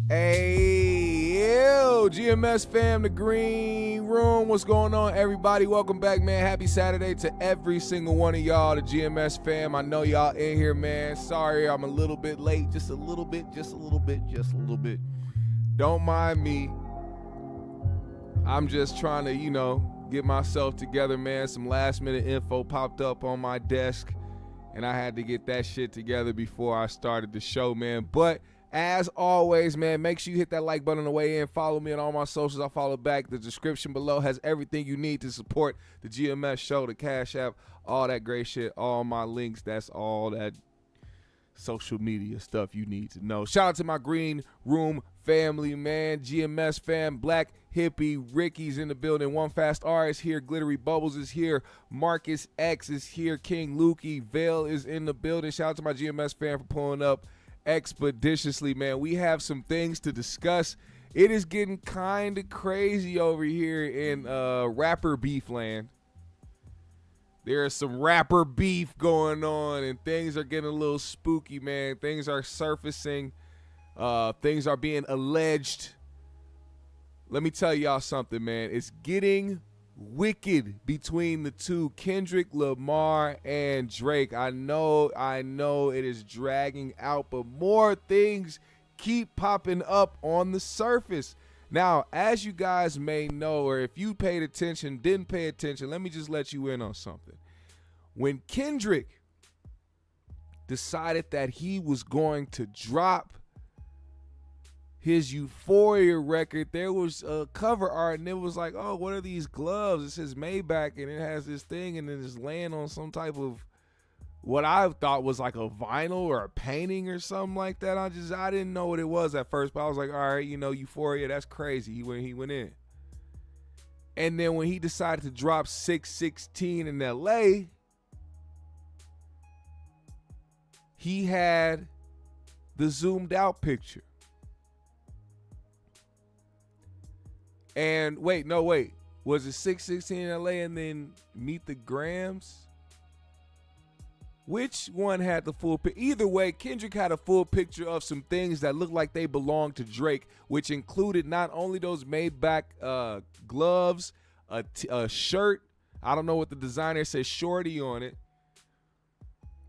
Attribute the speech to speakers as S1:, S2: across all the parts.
S1: Hey, yo, GMS fam, the green room. What's going on, everybody? Welcome back, man. Happy Saturday to every single one of y'all, the GMS fam. I know y'all in here, man. Sorry, I'm a little bit late. Just a little bit. Don't mind me. I'm just trying to, get myself together, man. Some last minute info popped up on my desk, and I had to get that shit together before I started the show, man. But as always, man, make sure you hit that like button on the way in. Follow me on all my socials. I'll follow back. The description below has everything you need to support the GMS show, the Cash App, all that great shit, all my links. That's all that social media stuff you need to know. Shout out to my green room family, man. GMS fam, Black Hippie, Ricky's in the building. One Fast R is here. Glittery Bubbles is here. Marcus X is here. King Lukey, Vale is in the building. Shout out to my GMS fam for pulling up expeditiously, man. We have some things to discuss. It is getting kind of crazy over here in rapper beef land. There is some rapper beef going on, and things are getting a little spooky, man. Things are surfacing. Things are being alleged. Let me tell y'all something, man. It's getting wicked between the two, Kendrick Lamar and Drake. I know it is dragging out, but more things keep popping up on the surface. Now, as you guys may know, or if you paid attention, didn't pay attention, let me just let you in on something. When Kendrick decided that he was going to drop his Euphoria record, there was a cover art, and it was like, oh, what are these gloves? It says Maybach, and it has this thing, and then it's laying on some type of what I thought was like a vinyl or a painting or something like that. I didn't know what it was at first, but I was like, all right, Euphoria, that's crazy. He went in. And then when he decided to drop 616 in LA, he had the zoomed out picture. And wait, was it 616 in LA and then Meet the Grams? Which one had the full picture? Either way, Kendrick had a full picture of some things that looked like they belonged to Drake, which included not only those Maybach gloves, a shirt, I don't know what the designer says, Shorty on it,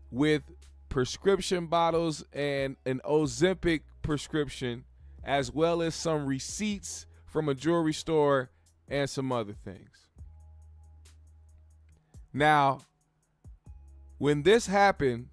S1: with prescription bottles and an Ozempic prescription, as well as some receipts from a jewelry store and some other things. Now, when this happened,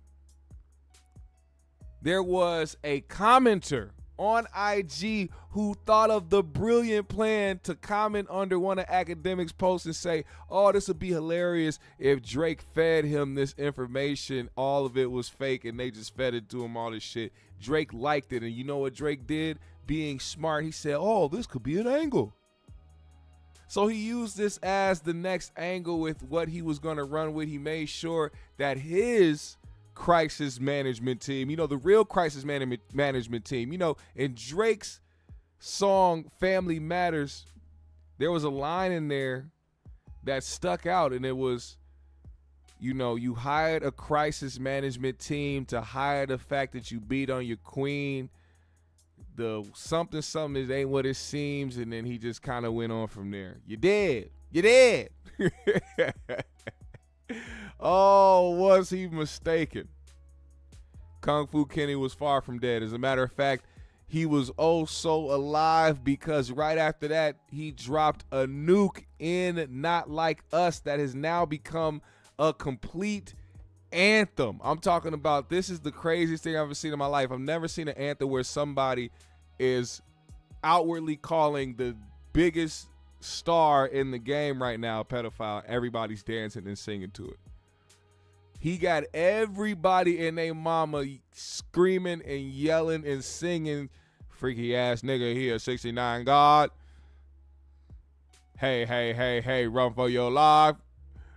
S1: there was a commenter on IG who thought of the brilliant plan to comment under one of Academic's posts and say, oh, this would be hilarious if Drake fed him this information. All of it was fake and they just fed it to him, all this shit. Drake liked it, and you know what Drake did? Being smart, he said, oh, this could be an angle. So he used this as the next angle with what he was going to run with. He made sure that his crisis management team, the real crisis management team, in Drake's song Family Matters, there was a line in there that stuck out, and it was, you hired a crisis management team to hide the fact that you beat on your queen. The something it ain't what it seems, and then he just kind of went on from there. You dead. Oh, was he mistaken? Kung Fu Kenny was far from dead. As a matter of fact, he was oh so alive, because right after that, he dropped a nuke in Not Like Us that has now become a complete anthem. I'm talking about, this is the craziest thing I've ever seen in my life. I've never seen an anthem where somebody is outwardly calling the biggest star in the game right now a pedophile. Everybody's dancing and singing to it. He got everybody and their mama screaming and yelling and singing, freaky ass nigga here, 69 God. Hey, run for your life.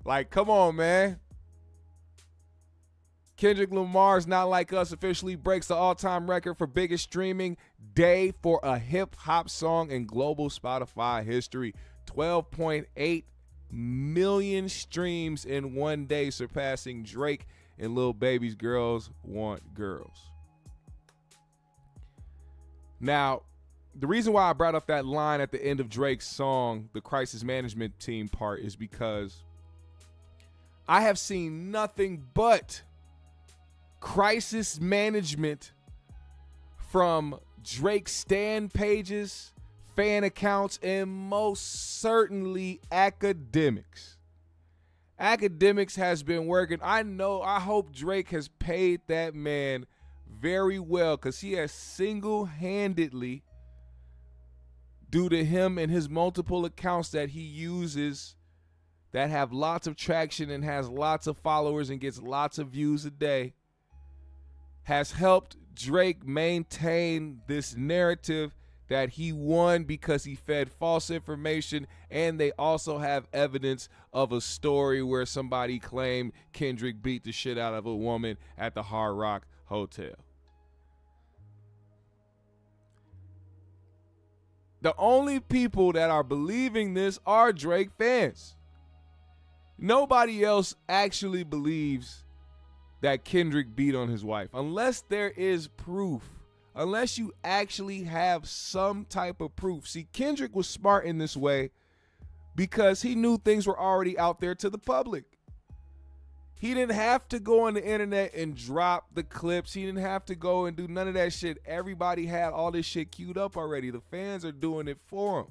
S1: Like, come on, man. Kendrick Lamar's Not Like Us officially breaks the all-time record for biggest streaming day for a hip-hop song in global Spotify history. 12.8 million streams in one day, surpassing Drake and Lil Baby's Girls Want Girls. Now, the reason why I brought up that line at the end of Drake's song, the crisis management team part, is because I have seen nothing but crisis management from Drake's stan pages, fan accounts, and most certainly academics. Academics has been working. I hope Drake has paid that man very well, because he has single-handedly, due to him and his multiple accounts that he uses that have lots of traction and has lots of followers and gets lots of views a day, has helped Drake maintain this narrative that he won because he fed false information, and they also have evidence of a story where somebody claimed Kendrick beat the shit out of a woman at the Hard Rock Hotel. The only people that are believing this are Drake fans. Nobody else actually believes that Kendrick beat on his wife, unless there is proof. Unless you actually have some type of proof. See, Kendrick was smart in this way because he knew things were already out there to the public. He didn't have to go on the internet and drop the clips. He didn't have to go and do none of that shit. Everybody had all this shit queued up already. The fans are doing it for him.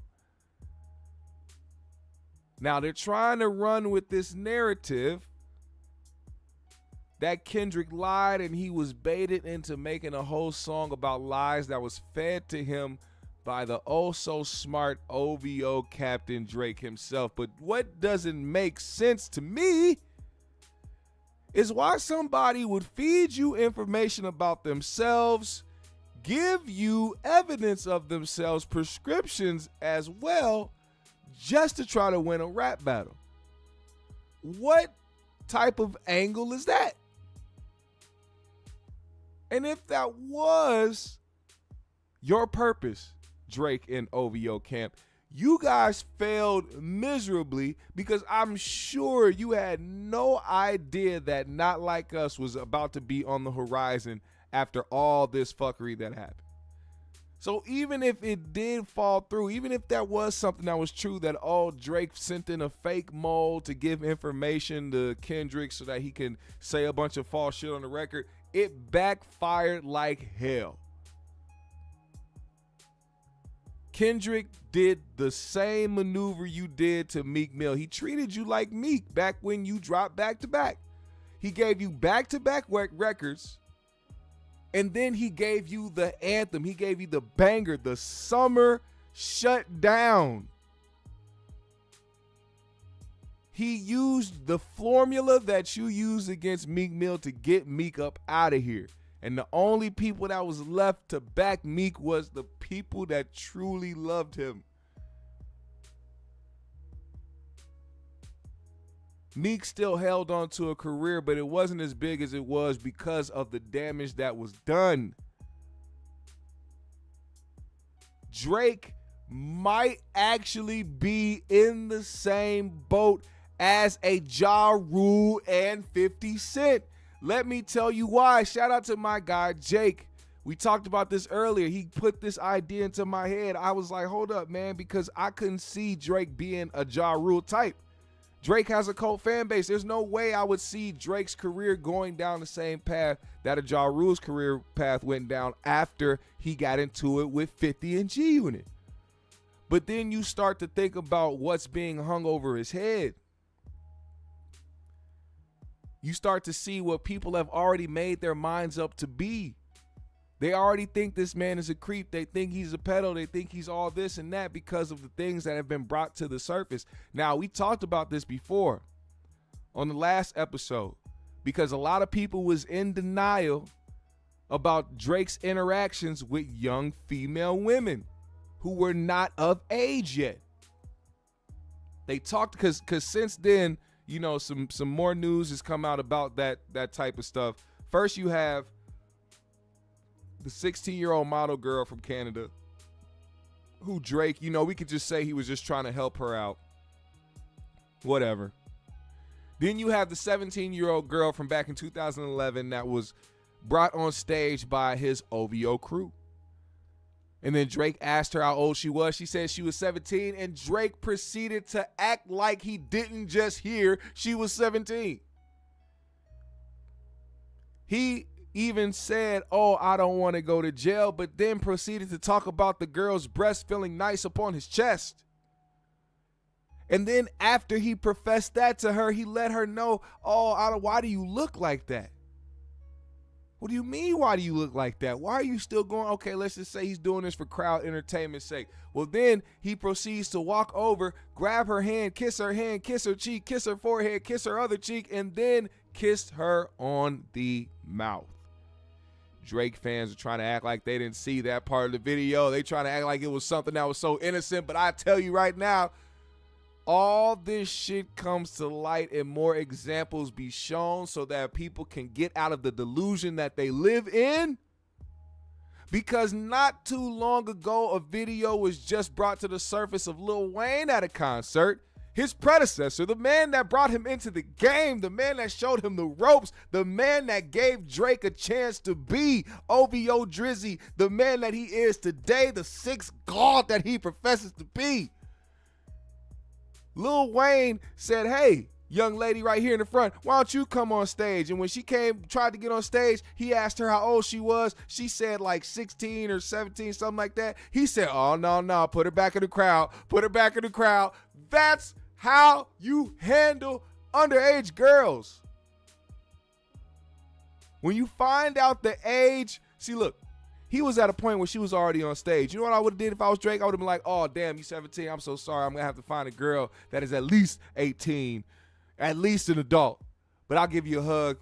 S1: Now they're trying to run with this narrative that Kendrick lied and he was baited into making a whole song about lies that was fed to him by the oh-so-smart OVO Captain Drake himself. But what doesn't make sense to me is why somebody would feed you information about themselves, give you evidence of themselves, prescriptions as well, just to try to win a rap battle. What type of angle is that? And if that was your purpose, Drake and OVO camp, you guys failed miserably, because I'm sure you had no idea that Not Like Us was about to be on the horizon after all this fuckery that happened. So even if it did fall through, even if that was something that was true, that Drake sent in a fake mole to give information to Kendrick so that he can say a bunch of false shit on the record, it backfired like hell. Kendrick did the same maneuver you did to Meek Mill. He treated you like Meek back when you dropped back-to-back. He gave you back-to-back records, and then he gave you the anthem. He gave you the banger, the Summer Shutdown. He used the formula that you used against Meek Mill to get Meek up out of here. And the only people that was left to back Meek was the people that truly loved him. Meek still held on to a career, but it wasn't as big as it was because of the damage that was done. Drake might actually be in the same boat as a Ja Rule and 50 Cent. Let me tell you why. Shout out to my guy, Jake. We talked about this earlier. He put this idea into my head. I was like, hold up, man, because I couldn't see Drake being a Ja Rule type. Drake has a cult fan base. There's no way I would see Drake's career going down the same path that a Ja Rule's career path went down after he got into it with 50 and G Unit. But then you start to think about what's being hung over his head. You start to see what people have already made their minds up to be. They already think this man is a creep. They think he's a pedo. They think he's all this and that because of the things that have been brought to the surface. Now, we talked about this before on the last episode, because a lot of people was in denial about Drake's interactions with young female women who were not of age yet. They talked because since then, you know, some more news has come out about that type of stuff. First, you have the 16-year-old model girl from Canada who Drake, you know, we could just say he was just trying to help her out. Whatever. Then you have the 17-year-old girl from back in 2011 that was brought on stage by his OVO crew. And then Drake asked her how old she was. She said she was 17, and Drake proceeded to act like he didn't just hear she was 17. He even said, "Oh, I don't want to go to jail," but then proceeded to talk about the girl's breast feeling nice upon his chest. And then after he professed that to her, he let her know, "Oh, why do you look like that?" What do you mean, why do you look like that? Why are you still going? Okay, let's just say he's doing this for crowd entertainment's sake. Well, then he proceeds to walk over, grab her hand, kiss her cheek, kiss her forehead, kiss her other cheek, and then kiss her on the mouth. Drake fans are trying to act like they didn't see that part of the video. They trying to act like it was something that was so innocent, but I tell you right now, all this shit comes to light and more examples be shown so that people can get out of the delusion that they live in. Because not too long ago, a video was just brought to the surface of Lil Wayne at a concert. His predecessor, the man that brought him into the game, the man that showed him the ropes, the man that gave Drake a chance to be OVO Drizzy, the man that he is today, the sixth god that he professes to be. Lil Wayne said, "Hey, young lady right here in the front, why don't you come on stage?" And when she tried to get on stage, he asked her how old she was. She said like 16 or 17, something like that. He said, "Oh, no, put her back in the crowd. Put her back in the crowd." That's how you handle underage girls. When you find out the age, see, look, he was at a point where she was already on stage. You know what I would have did if I was Drake? I would have been like, "Oh, damn, you 17. I'm so sorry. I'm going to have to find a girl that is at least 18, at least an adult. But I'll give you a hug.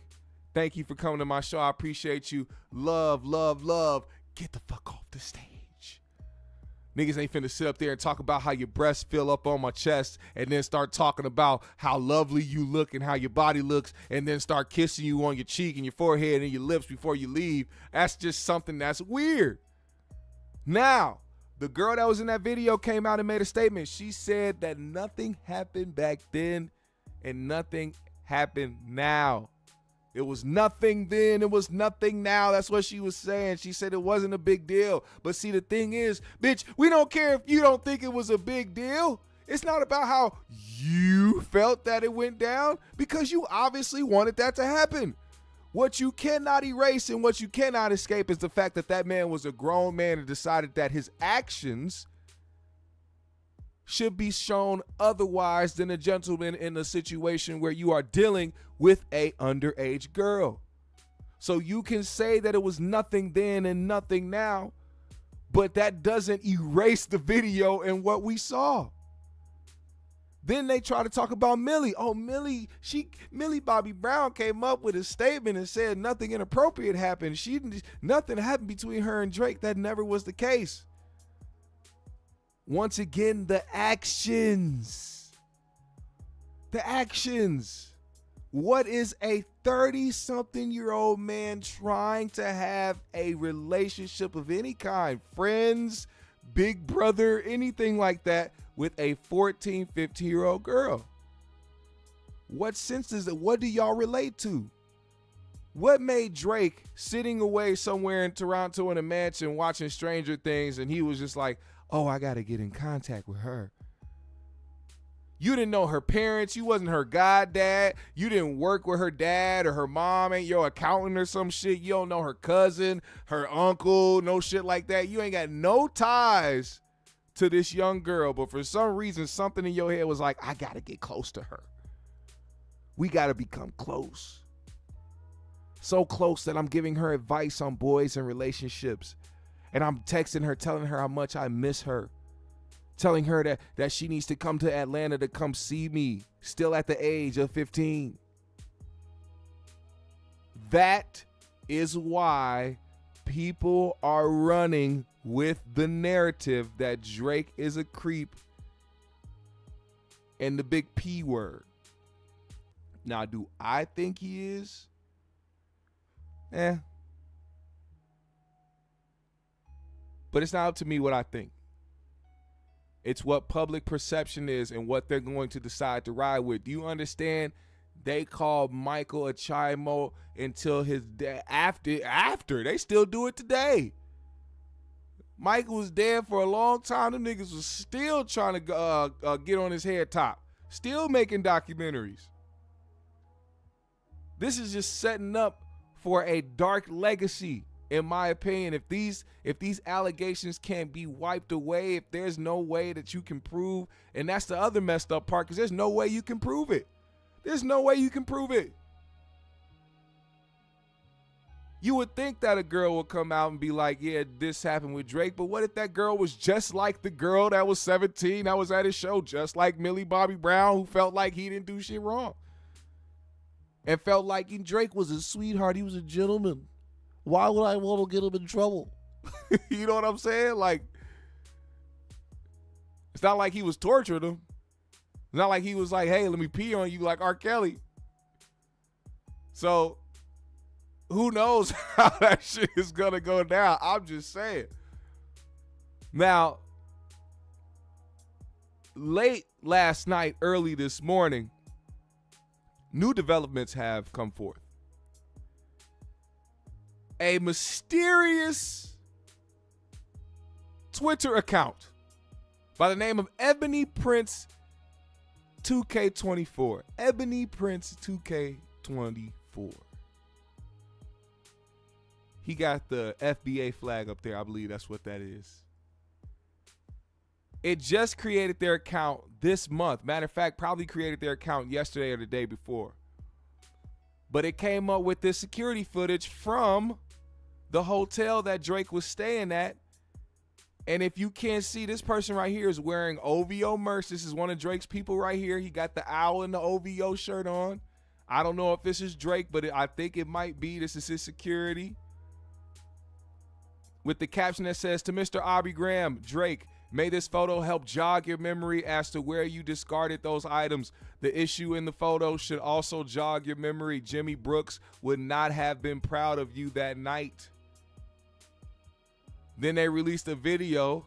S1: Thank you for coming to my show. I appreciate you. Love, love, love. Get the fuck off the stage." Niggas ain't finna sit up there and talk about how your breasts fill up on my chest and then start talking about how lovely you look and how your body looks and then start kissing you on your cheek and your forehead and your lips before you leave. That's just something that's weird. Now, the girl that was in that video came out and made a statement. She said that nothing happened back then and nothing happened now. It was nothing then, it was nothing now. That's what she was saying. She said it wasn't a big deal. But see, the thing is, bitch, we don't care if you don't think it was a big deal. It's not about how you felt that it went down, because you obviously wanted that to happen. What you cannot erase and what you cannot escape is the fact that that man was a grown man and decided that his actions should be shown otherwise than a gentleman in a situation where you are dealing with a underage girl. So you can say that it was nothing then and nothing now, but that doesn't erase the video and what we saw. Then they try to talk about Millie. Oh, Millie Bobby Brown came up with a statement and said nothing inappropriate happened. Nothing happened between her and Drake. That never was the case. Once again, the actions. The actions. What is a 30-something-year-old man trying to have a relationship of any kind, friends, big brother, anything like that, with a 14, 15-year-old girl? What sense is it? What do y'all relate to? What made Drake sitting away somewhere in Toronto in a mansion watching Stranger Things and he was just like, "Oh, I got to get in contact with her"? You didn't know her parents. You wasn't her goddad. You didn't work with her dad or her mom. Ain't your accountant or some shit. You don't know her cousin, her uncle, no shit like that. You ain't got no ties to this young girl. But for some reason, something in your head was like, "I got to get close to her. We got to become close." So close that I'm giving her advice on boys and relationships. And I'm texting her, telling her how much I miss her. Telling her that she needs to come to Atlanta to come see me, still at the age of 15. That is why people are running with the narrative that Drake is a creep and the big P word. Now, do I think he is? But it's not up to me what I think. It's what public perception is and what they're going to decide to ride with. Do you understand? They called Michael a chimo until his dad, after they still do it today. Michael was dead for a long time. Them niggas was still trying to get on his head top. Still making documentaries. This is just setting up for a dark legacy, in my opinion. If these allegations can't be wiped away, if there's no way that you can prove, and that's the other messed up part, because there's no way you can prove it. There's no way you can prove it. You would think that a girl would come out and be like, yeah, this happened with Drake, but what if that girl was just like the girl that was 17 that was at his show, just like Millie Bobby Brown, who felt like he didn't do shit wrong and felt like Drake was a sweetheart, he was a gentleman. Why would I want to get him in trouble? You know what I'm saying? Like, it's not like he was torturing him. It's not like he was like, hey, let me pee on you like R. Kelly. So who knows how that shit is going to go down? I'm just saying. Now, late last night, early this morning, new developments have come forth. A mysterious Twitter account by the name of Ebony Prince 2K24. Ebony Prince 2K24. He got the FBA flag up there. I believe that's what that is. It just created their account this month. Matter of fact, probably created their account yesterday or the day before. But it came up with this security footage from the hotel that Drake was staying at. And if you can't see, this person right here is wearing OVO merch. This is one of Drake's people right here. He got the owl and the OVO shirt on. I don't know if this is Drake, but I think it might be. This is his security. With the caption that says, to Mr. Aubrey Graham, Drake, may this photo help jog your memory as to where you discarded those items. The issue in the photo should also jog your memory. Jimmy Brooks would not have been proud of you that night. Then they released a video.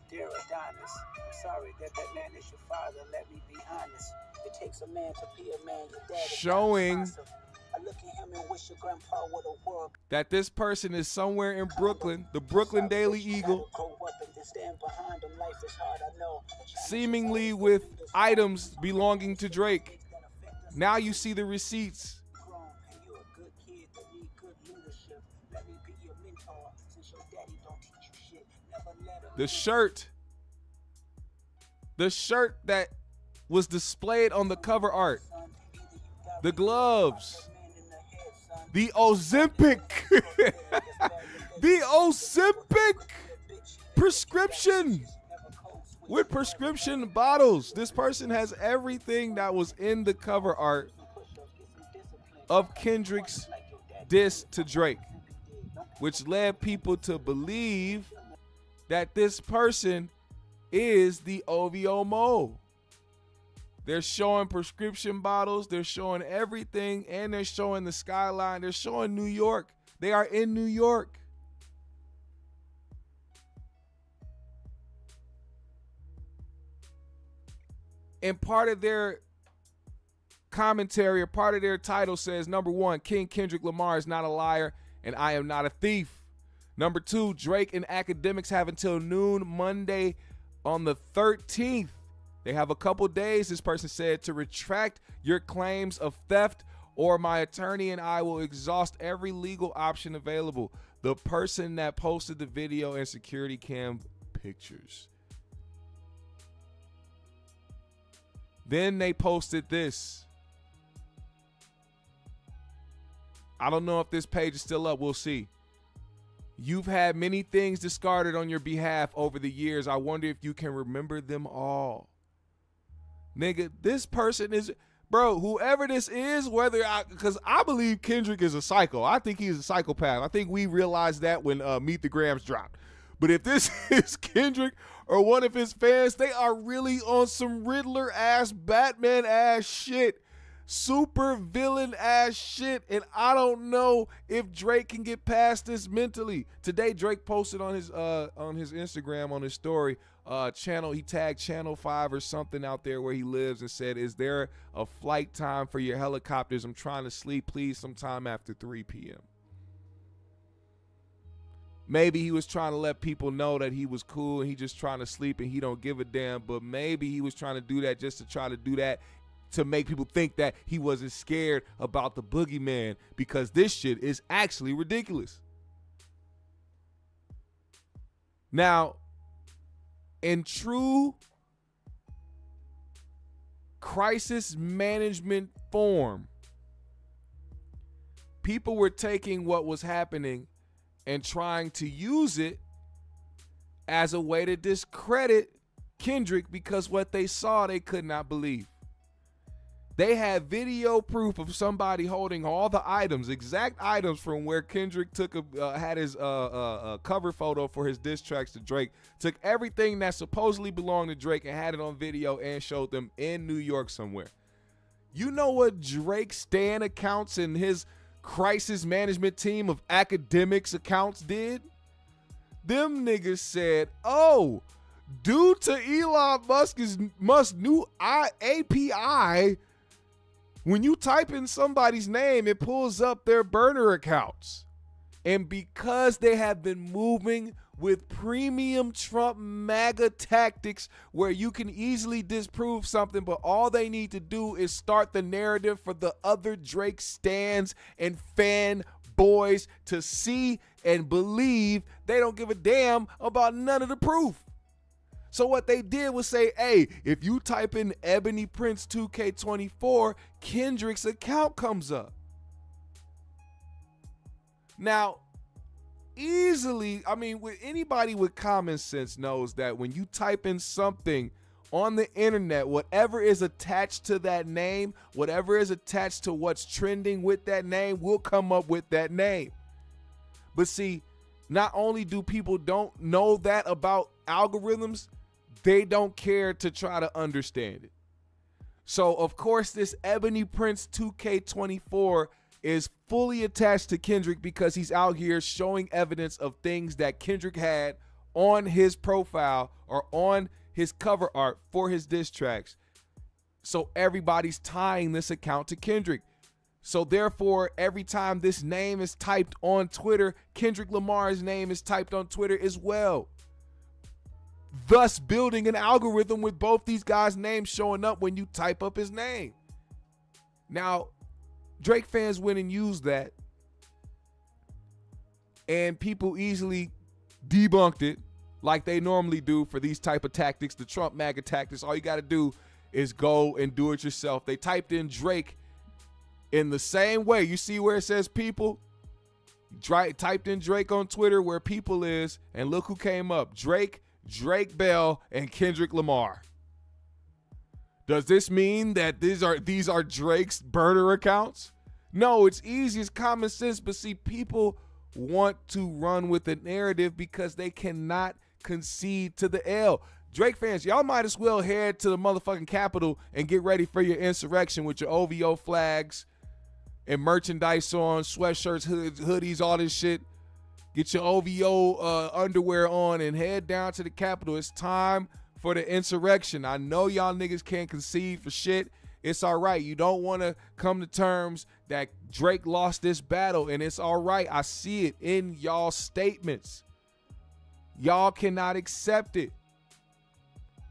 S2: Dear Adonis, I'm sorry that man is your father. Let me be honest. It takes a man to be a man. Your dad is
S1: showing
S2: I look at him and wish your grandpa would have worked.
S1: That this person is somewhere in Brooklyn, the Brooklyn Daily Eagle, seemingly with items belonging to Drake. Now you see the receipts. The shirt that was displayed on the cover art, the gloves, the Ozempic, the Ozempic prescription with prescription bottles. This person has everything that was in the cover art of Kendrick's diss to Drake, which led people to believe that this person is the OVO Mo. They're showing prescription bottles, they're showing everything, and they're showing the skyline. They're showing New York. They are in New York. And part of their commentary, or part of their title says, number one, King Kendrick Lamar is not a liar, and I am not a thief. Number two, Drake and academics have until noon Monday on the 13th. They have a couple days, this person said, to retract your claims of theft, or my attorney and I will exhaust every legal option available. The person that posted the video and security cam pictures. Then they posted this. I don't know if this page is still up. We'll see. You've had many things discarded on your behalf over the years. I wonder if you can remember them all. Nigga, this person is, bro, whoever this is, because I believe Kendrick is a psycho. I think he's a psychopath. I think we realized that when Meet the Grams dropped. But if this is Kendrick or one of his fans, they are really on some Riddler ass, Batman ass shit. Super villain ass shit, and I don't know if Drake can get past this mentally. Today Drake posted on his Instagram, on his story, channel, he tagged Channel 5 or something out there where he lives and said, is there a flight time for your helicopters? I'm trying to sleep, please, sometime after 3 p.m. Maybe he was trying to let people know that he was cool and he just trying to sleep and he don't give a damn. But maybe he was trying to do that just to try to do that to make people think that he wasn't scared about the boogeyman, because this shit is actually ridiculous. Now, in true crisis management form, people were taking what was happening and trying to use it as a way to discredit Kendrick, because what they saw they could not believe. They had video proof of somebody holding all the items, exact items from where Kendrick had his cover photo for his diss tracks to Drake, took everything that supposedly belonged to Drake and had it on video and showed them in New York somewhere. You know what Drake's Stan accounts and his crisis management team of academics accounts did? Them niggas said, oh, due to Elon Musk's new API, when you type in somebody's name, it pulls up their burner accounts. And because they have been moving with premium Trump MAGA tactics where you can easily disprove something, but all they need to do is start the narrative for the other Drake stans and fan boys to see and believe, they don't give a damn about none of the proof. So what they did was say, hey, if you type in Ebony Prince 2K24, Kendrick's account comes up. Now, easily, I mean, anybody with common sense knows that when you type in something on the internet, whatever is attached to that name, whatever is attached to what's trending with that name will come up with that name. But see, not only do people don't know that about algorithms, they don't care to try to understand it. So, of course, this Ebony Prince 2K24 is fully attached to Kendrick because he's out here showing evidence of things that Kendrick had on his profile or on his cover art for his diss tracks. So everybody's tying this account to Kendrick. So therefore, every time this name is typed on Twitter, Kendrick Lamar's name is typed on Twitter as well. Thus building an algorithm with both these guys' names showing up when you type up his name. Now, Drake fans went and used that, and people easily debunked it like they normally do for these type of tactics, the Trump MAGA tactics. All you got to do is go and do it yourself. They typed in Drake in the same way. You see where it says people? Typed in Drake on Twitter where people is, and look who came up. Drake Bell, and Kendrick Lamar. Does this mean that these are Drake's burner accounts? No, it's easy, it's common sense, but see, people want to run with the narrative because they cannot concede to the L. Drake fans, y'all might as well head to the motherfucking Capitol and get ready for your insurrection with your OVO flags and merchandise on, sweatshirts, hoodies, all this shit. Get your OVO underwear on and head down to the Capitol. It's time for the insurrection. I know y'all niggas can't concede for shit. It's all right. You don't want to come to terms that Drake lost this battle, and it's all right. I see it in y'all statements. Y'all cannot accept it.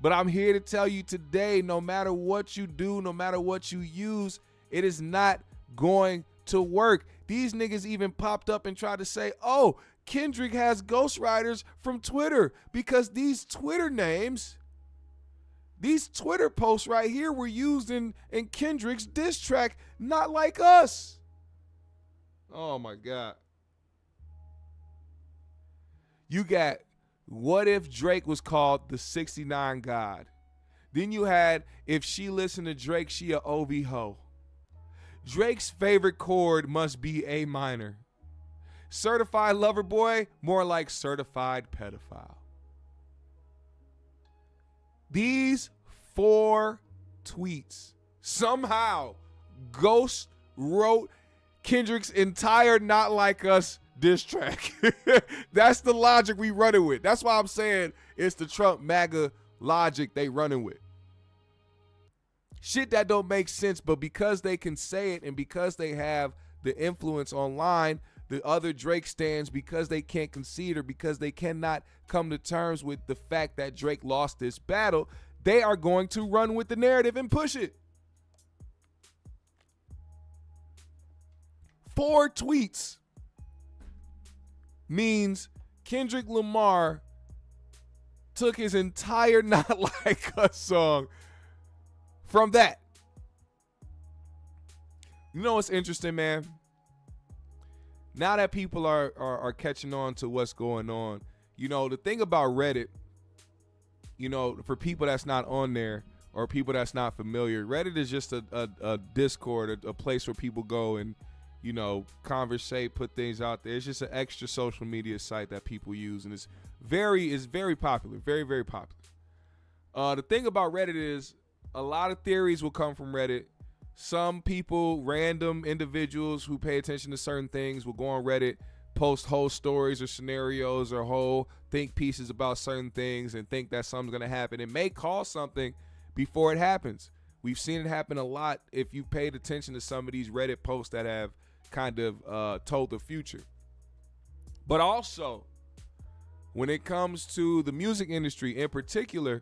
S1: But I'm here to tell you today, no matter what you do, no matter what you use, it is not going to work. These niggas even popped up and tried to say, oh, Kendrick has ghostwriters from Twitter because these Twitter names, these Twitter posts right here were used in Kendrick's diss track, not like us. Oh my God. You got, what if Drake was called the 69 God? Then you had, if she listened to Drake, she a OVO. Drake's favorite chord must be A minor. Certified lover boy, more like certified pedophile. These 4 tweets somehow Ghost wrote Kendrick's entire Not Like Us diss track. That's the logic we running with. That's why I'm saying it's the Trump MAGA logic they running with. Shit that don't make sense, but because they can say it and because they have the influence online, the other Drake stans, because they can't concede or because they cannot come to terms with the fact that Drake lost this battle, they are going to run with the narrative and push it. 4 tweets means Kendrick Lamar took his entire Not Like Us song from that. You know what's interesting, man? Now that people are catching on to what's going on, you know, the thing about Reddit, you know, for people that's not on there or people that's not familiar, Reddit is just a Discord, a place where people go and, you know, conversate, put things out there. It's just an extra social media site that people use, and it's very popular, very popular. The thing about Reddit is a lot of theories will come from Reddit. Some people, random individuals who pay attention to certain things, will go on Reddit, post whole stories or scenarios or whole think pieces about certain things and think that something's going to happen. It may cause something before it happens. We've seen it happen a lot if you paid attention to some of these Reddit posts that have kind of told the future. But also, when it comes to the music industry in particular,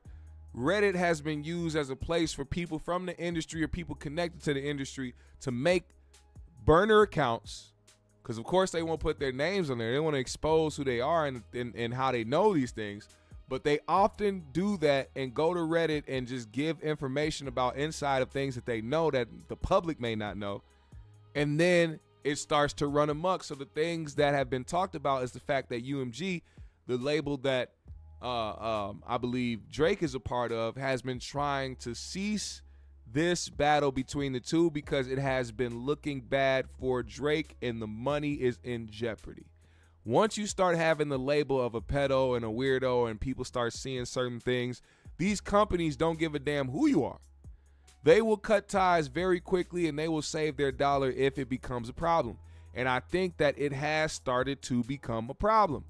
S1: Reddit has been used as a place for people from the industry or people connected to the industry to make burner accounts, because of course they won't put their names on there. They want to expose who they are and how they know these things. But they often do that and go to Reddit and just give information about inside of things that they know that the public may not know. And then it starts to run amok. So the things that have been talked about is the fact that UMG, the label that I believe Drake is a part of, has been trying to cease this battle between the two because it has been looking bad for Drake and the money is in jeopardy. Once you start having the label of a pedo and a weirdo and people start seeing certain things, these companies don't give a damn who you are. They will cut ties very quickly and they will save their dollar if it becomes a problem. And I think that it has started to become a problem.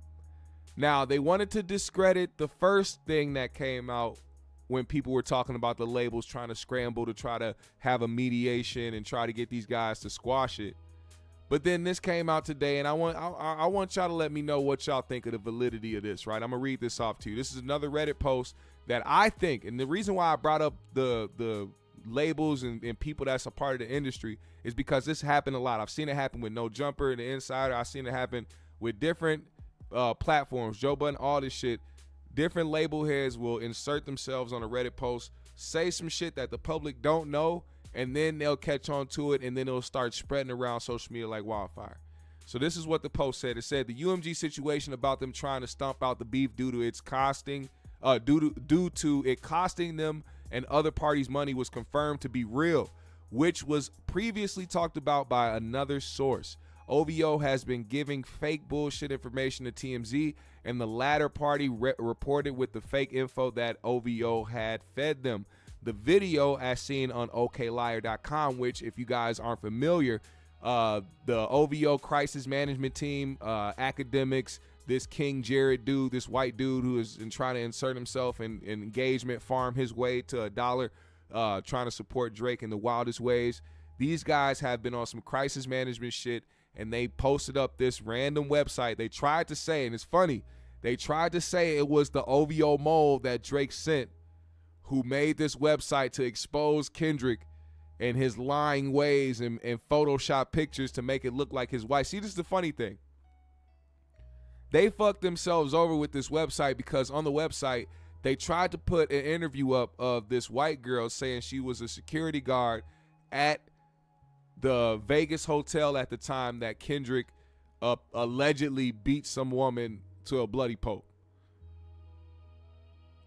S1: Now, they wanted to discredit the first thing that came out when people were talking about the labels trying to scramble to try to have a mediation and try to get these guys to squash it. But then this came out today, and I want y'all to let me know what y'all think of the validity of this, right? I'm going to read this off to you. This is another Reddit post that I think, and the reason why I brought up the labels and people that's a part of the industry is because this happened a lot. I've seen it happen with No Jumper and The Insider. I've seen it happen with different platforms, Joe Budden, all this shit. Different label heads will insert themselves on a Reddit post, say some shit that the public don't know, and then they'll catch on to it, and then it'll start spreading around social media like wildfire. So this is what the post said. It said the UMG situation about them trying to stomp out the beef due to it costing them and other parties' money was confirmed to be real, which was previously talked about by another source. OVO has been giving fake bullshit information to TMZ, and the latter party reported with the fake info that OVO had fed them. The video, as seen on okliar.com, which, if you guys aren't familiar, the OVO crisis management team, academics, this King Jared dude, this white dude who is trying to insert himself in engagement, farm his way to $1, trying to support Drake in the wildest ways. These guys have been on some crisis management shit, and they posted up this random website. They tried to say, and it's funny, they tried to say it was the OVO mole that Drake sent who made this website to expose Kendrick and his lying ways and Photoshop pictures to make it look like his wife. See, this is the funny thing. They fucked themselves over with this website because on the website, they tried to put an interview up of this white girl saying she was a security guard at the Vegas hotel at the time that Kendrick allegedly beat some woman to a bloody pulp.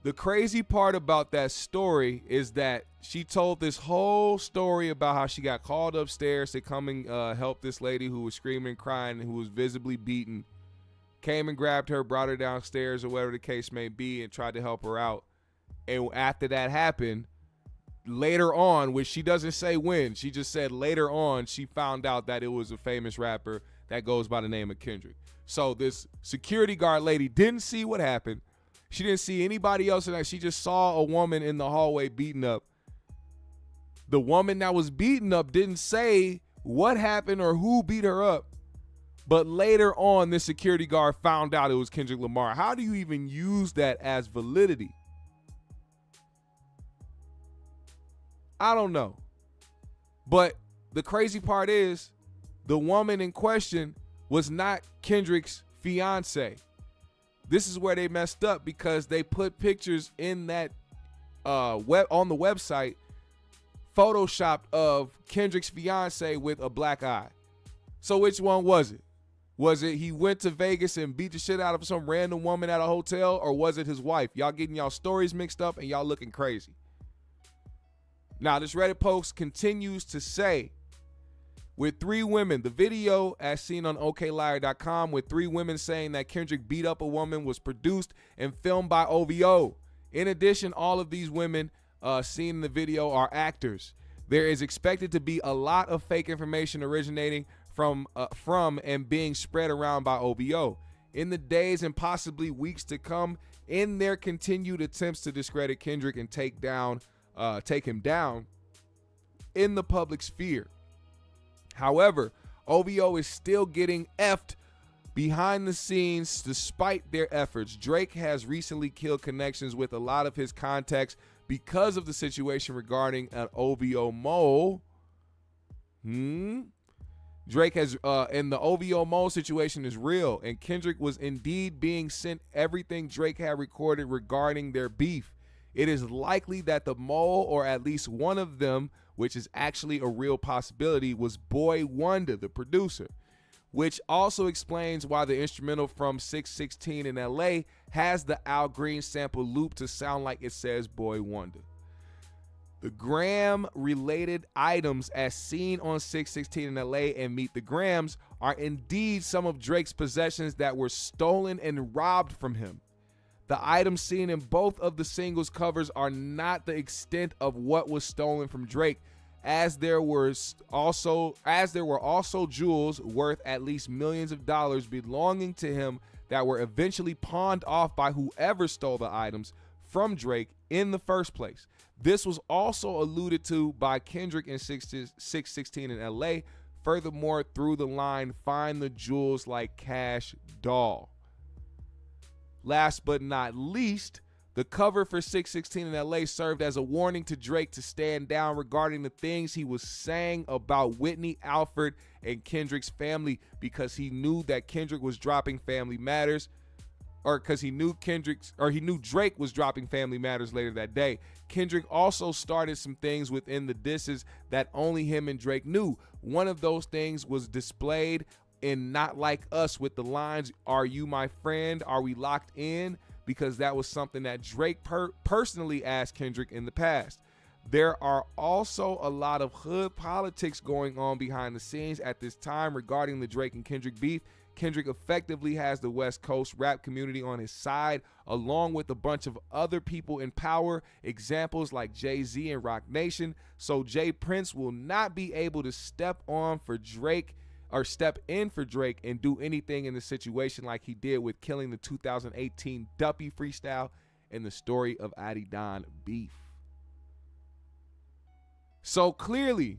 S1: The crazy part about that story is that she told this whole story about how she got called upstairs to come and help this lady who was screaming and crying and who was visibly beaten. Came and grabbed her, brought her downstairs or whatever the case may be, and tried to help her out. And after that happened, later on, which she doesn't say when, she just said later on, she found out that it was a famous rapper that goes by the name of Kendrick. So this security guard lady didn't see what happened. She didn't see anybody else in that. She just saw a woman in the hallway beaten up. The woman that was beaten up didn't say what happened or who beat her up. But later on, this security guard found out it was Kendrick Lamar. How do you even use that as validity? I don't know. But the crazy part is the woman in question was not Kendrick's fiance. This is where they messed up because they put pictures in that on the website, photoshopped of Kendrick's fiance with a black eye. So which one was it? Was it he went to Vegas and beat the shit out of some random woman at a hotel, or was it his wife? Y'all getting y'all stories mixed up and y'all looking crazy. Now, this Reddit post continues to say, with 3 women, the video as seen on okliar.com with 3 women saying that Kendrick beat up a woman was produced and filmed by OVO. In addition, all of these women seen in the video are actors. There is expected to be a lot of fake information originating from and being spread around by OVO in the days and possibly weeks to come in their continued attempts to discredit Kendrick and take him down in the public sphere. However, OVO is still getting effed behind the scenes despite their efforts. Drake has recently killed connections with a lot of his contacts because of the situation regarding an OVO mole. Drake has, and the OVO mole situation is real, and Kendrick was indeed being sent everything Drake had recorded regarding their beef. It is likely that the mole, or at least one of them, which is actually a real possibility, was Boy Wonder, the producer, which also explains why the instrumental from 616 in LA has the Al Green sample loop to sound like it says Boy Wonder. The gram-related items as seen on 616 in LA and Meet the Grams are indeed some of Drake's possessions that were stolen and robbed from him. The items seen in both of the singles covers are not the extent of what was stolen from Drake, as there were also jewels worth at least millions of dollars belonging to him that were eventually pawned off by whoever stole the items from Drake in the first place. This was also alluded to by Kendrick in 616 in LA. Furthermore, through the line, find the jewels like Cash Doll. Last but not least, the cover for 616 in LA served as a warning to Drake to stand down regarding the things he was saying about Whitney, Alford, and Kendrick's family, because he knew that Kendrick was dropping Family Matters, or because he knew Drake was dropping Family Matters later that day. Kendrick also started some things within the disses that only him and Drake knew. One of those things was displayed in Not Like Us with the lines, "Are you my friend? Are we locked in?" Because that was something that Drake personally asked Kendrick in the past. There are also a lot of hood politics going on behind the scenes at this time regarding the Drake and Kendrick beef. Kendrick effectively has the West Coast rap community on his side, along with a bunch of other people in power, examples like Jay-Z and Roc Nation. So Jay Prince will not be able to step in for Drake and do anything in the situation like he did with killing the 2018 Duppy freestyle and the story of Adidon beef. So clearly,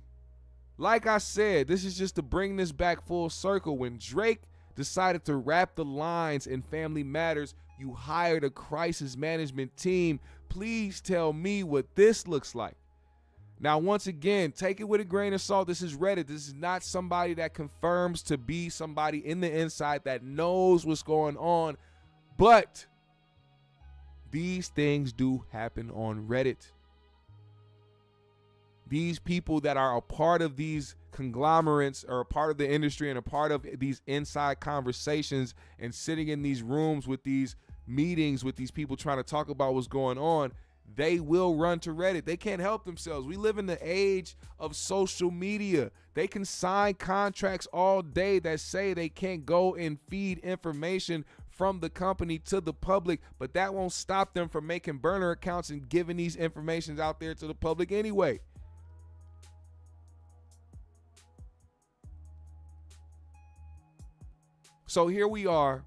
S1: like I said, this is just to bring this back full circle. When Drake decided to rap the lines in Family Matters, you hired a crisis management team. Please tell me what this looks like. Now, once again, take it with a grain of salt. This is Reddit. This is not somebody that confirms to be somebody in the inside that knows what's going on. But these things do happen on Reddit. These people that are a part of these conglomerates are a part of the industry and a part of these inside conversations and sitting in these rooms with these meetings with these people trying to talk about what's going on, they will run to Reddit. They can't help themselves. We live in the age of social media. They can sign contracts all day that say they can't go and feed information from the company to the public, but that won't stop them from making burner accounts and giving these informations out there to the public anyway. So here we are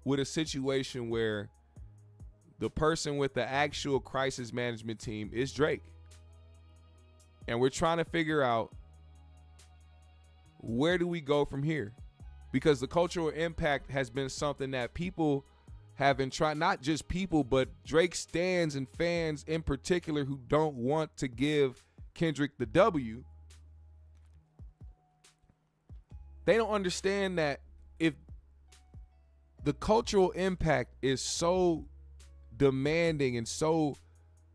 S1: with a situation where the person with the actual crisis management team is Drake. And we're trying to figure out, where do we go from here? because the cultural impact has been something that people have been trying, not just people, but Drake stans and fans in particular who don't want to give Kendrick the W. They don't understand that if the cultural impact is so demanding and so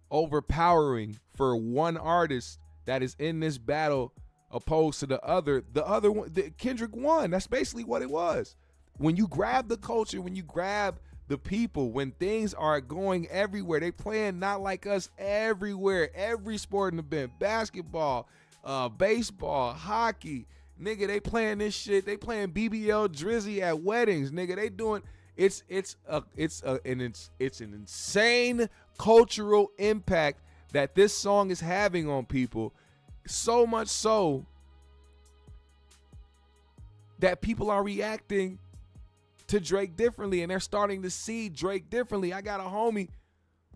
S1: overpowering for one artist that is in this battle opposed to the other one, Kendrick won. That's basically what it was. When you grab the culture, when you grab the people, when things are going everywhere, they playing Not Like Us everywhere, every sporting event, basketball, baseball, hockey, nigga, they playing this shit. They playing BBL Drizzy at weddings, nigga. They doing it's an insane cultural impact that this song is having on people. So much so that people are reacting to Drake differently, and they're starting to see Drake differently. I got a homie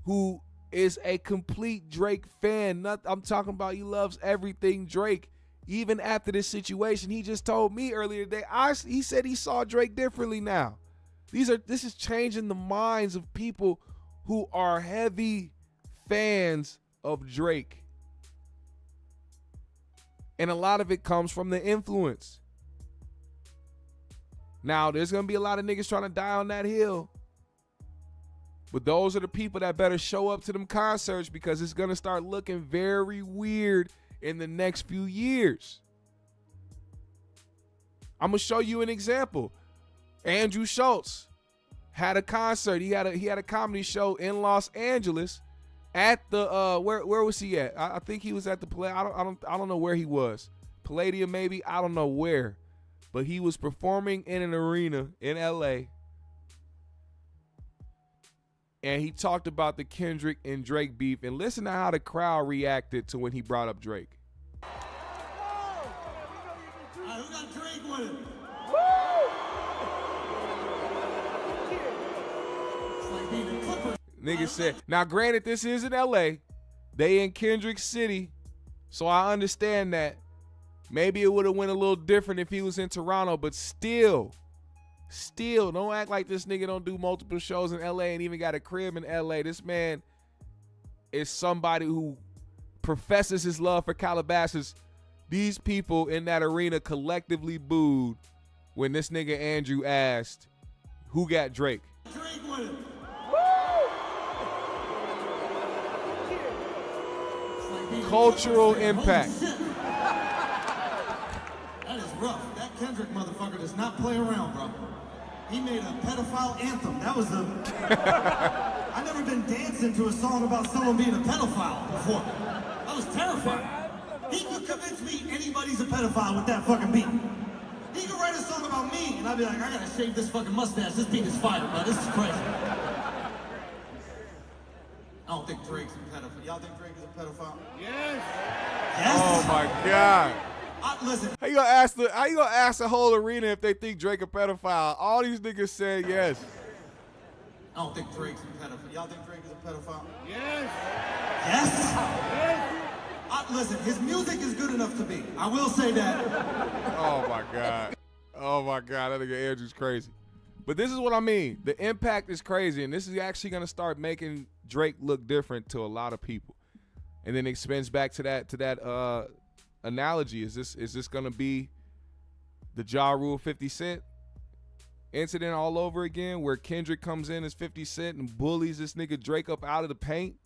S1: who is a complete Drake fan. I'm talking about he loves everything Drake. Even after this situation, he just told me earlier today, he said he saw Drake differently now. This is changing the minds of people who are heavy fans of Drake. And a lot of it comes from the influence. Now, there's going to be a lot of niggas trying to die on that hill. But those are the people that better show up to them concerts, because it's going to start looking very weird in the next few years. I'm going to show you an example. Andrew Schulz had a concert. He had a comedy show in Los Angeles at the where was he at? I think he was at the I don't know where he was. Palladium maybe, I don't know where. But he was performing in an arena in LA. And he talked about the Kendrick and Drake beef, and listen to how the crowd reacted to when he brought up Drake.
S3: All right, who got Drake with him?
S1: Nigga said, now granted, this is in LA. They in Kendrick City, so I understand that. Maybe it would have went a little different if he was in Toronto, but still, don't act like this nigga don't do multiple shows in LA and even got a crib in LA. This man is somebody who professes his love for Calabasas. These people in that arena collectively booed when this nigga Andrew asked, who got Drake?
S3: Drake with him.
S1: Cultural impact.
S3: That is rough. That Kendrick motherfucker does not play around, bro. He made a pedophile anthem. That was I've never been dancing to a song about someone being a pedophile before. That was terrifying. He could convince me anybody's a pedophile with that fucking beat. He could write a song about me, and I'd be like, I gotta shave this fucking mustache. This beat is fire, bro. This is crazy. I don't think Drake's a pedophile. Y'all think Drake is a pedophile? Yes. Yes.
S1: Oh my God.
S3: Listen.
S1: How you gonna ask the whole arena if they think Drake a pedophile? All these niggas said yes.
S3: I don't think Drake's a pedophile. Y'all think Drake is a pedophile? Yes. Yes. Listen, his music is good enough to be. I will say that.
S1: Oh my God. Oh my God. That nigga Andrew's crazy. But this is what I mean. The impact is crazy, and this is actually gonna start making Drake look different to a lot of people. And then it spins back to that analogy. Is this gonna be the Ja Rule 50 Cent incident all over again, where Kendrick comes in as 50 Cent and bullies this nigga Drake up out of the paint?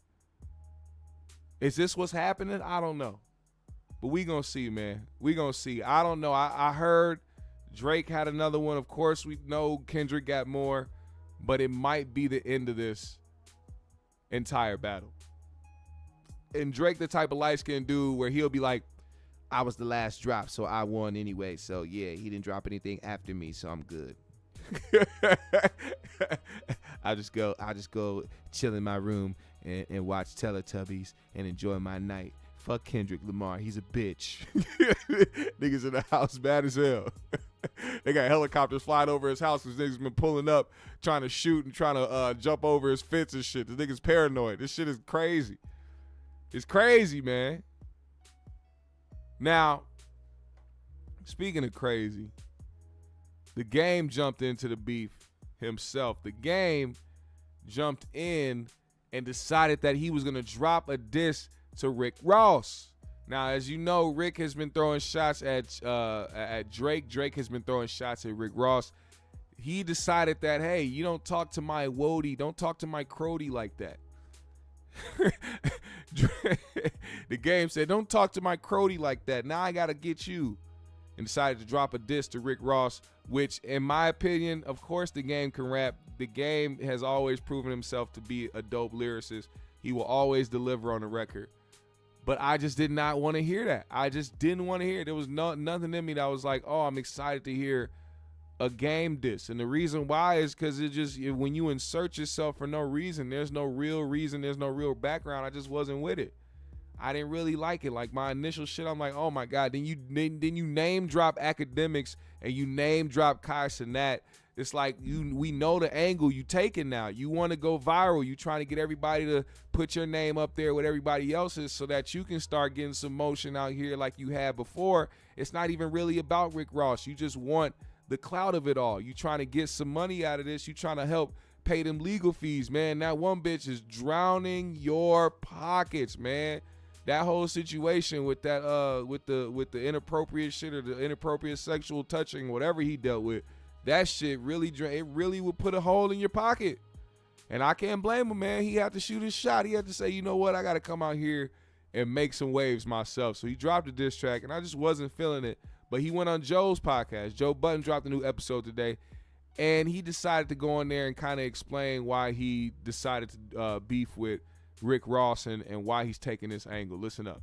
S1: Is this what's happening? I don't know. But we gonna see, man. We gonna see. I don't know. I heard Drake had another one. Of course, we know Kendrick got more, but it might be the end of this entire battle. And Drake the type of light-skinned dude where he'll be like, I was the last drop, so I won anyway. So yeah, he didn't drop anything after me, so I'm good. I just go chill in my room and watch Teletubbies and enjoy my night. Fuck Kendrick Lamar, he's a bitch. Niggas in the house mad as hell. They got helicopters flying over his house because niggas been pulling up, trying to shoot and trying to jump over his fence and shit. This nigga's paranoid. This shit is crazy. It's crazy, man. Now, speaking of crazy, The Game jumped into the beef himself. The Game jumped in and decided that he was going to drop a diss to Rick Ross. Now, as you know, Rick has been throwing shots at Drake. Drake has been throwing shots at Rick Ross. He decided that, hey, you don't talk to my Wody, don't talk to my Crody like that. The Game said, don't talk to my Crody like that. Now I got to get you. And decided to drop a diss to Rick Ross, which, in my opinion, of course, The Game can rap. The Game has always proven himself to be a dope lyricist. He will always deliver on the record. But I just did not want to hear that. I just didn't want to hear it. There was nothing in me that was like, oh, I'm excited to hear a Game diss. And the reason why is because it just, when you insert yourself for no reason, there's no real reason, there's no real background. I just wasn't with it. I didn't really like it. Like my initial shit, I'm like, oh my God. Then you name drop Academics and you name drop Kai Cenat. It's like we know the angle you taking now. You want to go viral. You trying to get everybody to put your name up there with everybody else's so that you can start getting some motion out here like you had before. It's not even really about Rick Ross. You just want the clout of it all. You trying to get some money out of this. You trying to help pay them legal fees, man. That one bitch is drowning your pockets, man. That whole situation with that with the inappropriate shit or the inappropriate sexual touching, whatever he dealt with, that shit really would put a hole in your pocket. And I can't blame him, man. He had to shoot his shot. He had to say, you know what, I got to come out here and make some waves myself. So he dropped a diss track, and I just wasn't feeling it. But he went on Joe's podcast. Joe Budden dropped a new episode today, and he decided to go in there and kind of explain why he decided to beef with Rick Ross and why he's taking this angle. Listen up.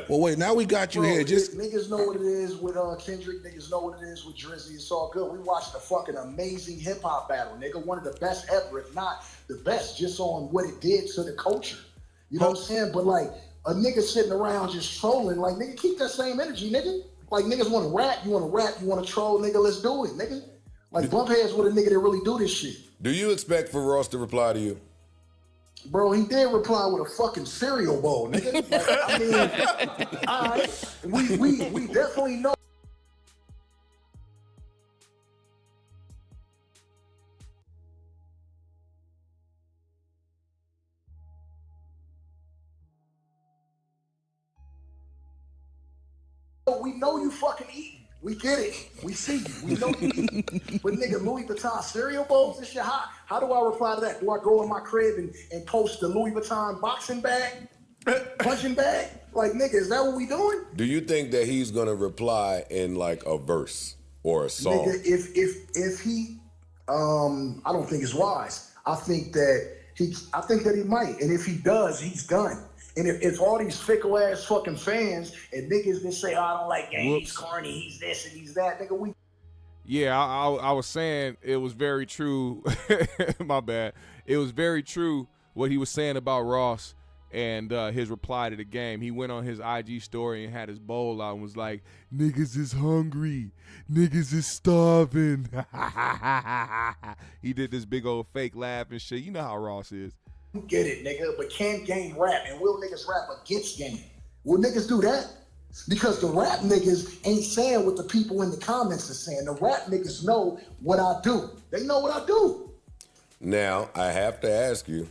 S4: Well, wait, now we got you here. Just
S5: niggas know what it is with Kendrick. Niggas know what it is with Drizzy. It's all good. We watched a fucking amazing hip hop battle, nigga. One of the best ever, if not the best, just on what it did to the culture. You know what I'm saying? But like a nigga sitting around just trolling, like nigga, keep that same energy, nigga. Like niggas want to rap, you want to troll, nigga. Let's do it, nigga. Like bump heads with a nigga that really do this shit.
S4: do you expect for Ross to reply to you?
S5: Bro, he did reply with a fucking cereal bowl, nigga. Like, I mean, all right, we definitely know. We know you fucking eating. We get it. We see you. We know you eating. But nigga, Louis Vuitton cereal bowls, this shit hot. How do I reply to that? Do I go in my crib and post the Louis Vuitton boxing bag? Punching bag? Like, nigga, is that what we doing?
S4: Do you think that he's gonna reply in like a verse or a song?
S5: Nigga, if he, I don't think it's wise. I think that he might. And if he does, he's done. And if all these fickle ass fucking fans and niggas that say, oh, I don't like Game, he's corny, he's this and he's that, nigga, we.
S1: Yeah, I was saying it was very true. My bad. It was very true what he was saying about Ross and his reply to the Game. He went on his IG story and had his bowl out and was like, niggas is hungry. Niggas is starving. He did this big old fake laugh and shit. You know how Ross is.
S5: Get it, nigga, but can Game rap? And will niggas rap against Game? Will niggas do that? Because the rap niggas ain't saying what the people in the comments are saying. The rap niggas know what I do. They know what I do.
S4: Now, I have to ask you,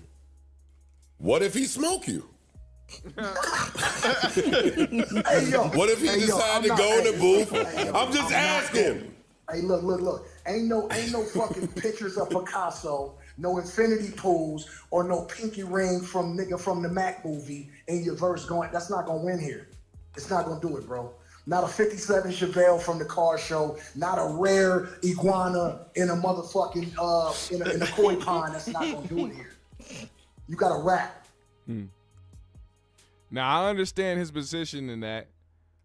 S4: what if he smoke you?
S5: Hey, yo,
S4: What if he decide to go in the booth? I'm just asking.
S5: Hey, look. Ain't no fucking pictures of Picasso, no infinity pools, or no pinky ring from the Mac movie in your verse going. That's not gonna win here. It's not gonna do it, bro. Not a 57 Chevelle from the car show. Not a rare iguana in a motherfucking in a koi pond. That's not gonna do it here. You gotta rap.
S1: Now, I understand his position in that.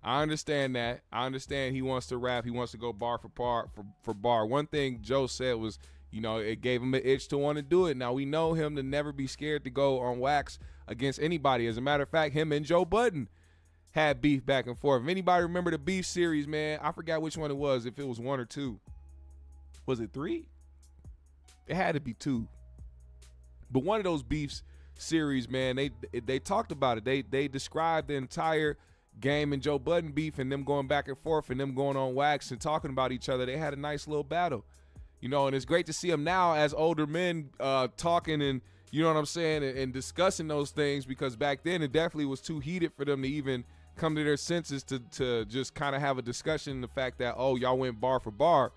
S1: I understand that. I understand he wants to rap. He wants to go bar for bar. One thing Joe said was, you know, it gave him an itch to want to do it. Now, we know him to never be scared to go on wax against anybody. As a matter of fact, him and Joe Budden had beef back and forth. If anybody remember the beef series, man, I forgot which one it was, if it was 1 or 2. Was it 3? It had to be 2. But one of those beefs series, man, they talked about it. They described the entire Game and Joe Budden beef and them going back and forth and them going on wax and talking about each other. They had a nice little battle, you know, and it's great to see them now as older men talking and, you know what I'm saying, and discussing those things, because back then it definitely was too heated for them to even come to their senses to just kind of have a discussion. The fact that, oh, y'all went bar for bar.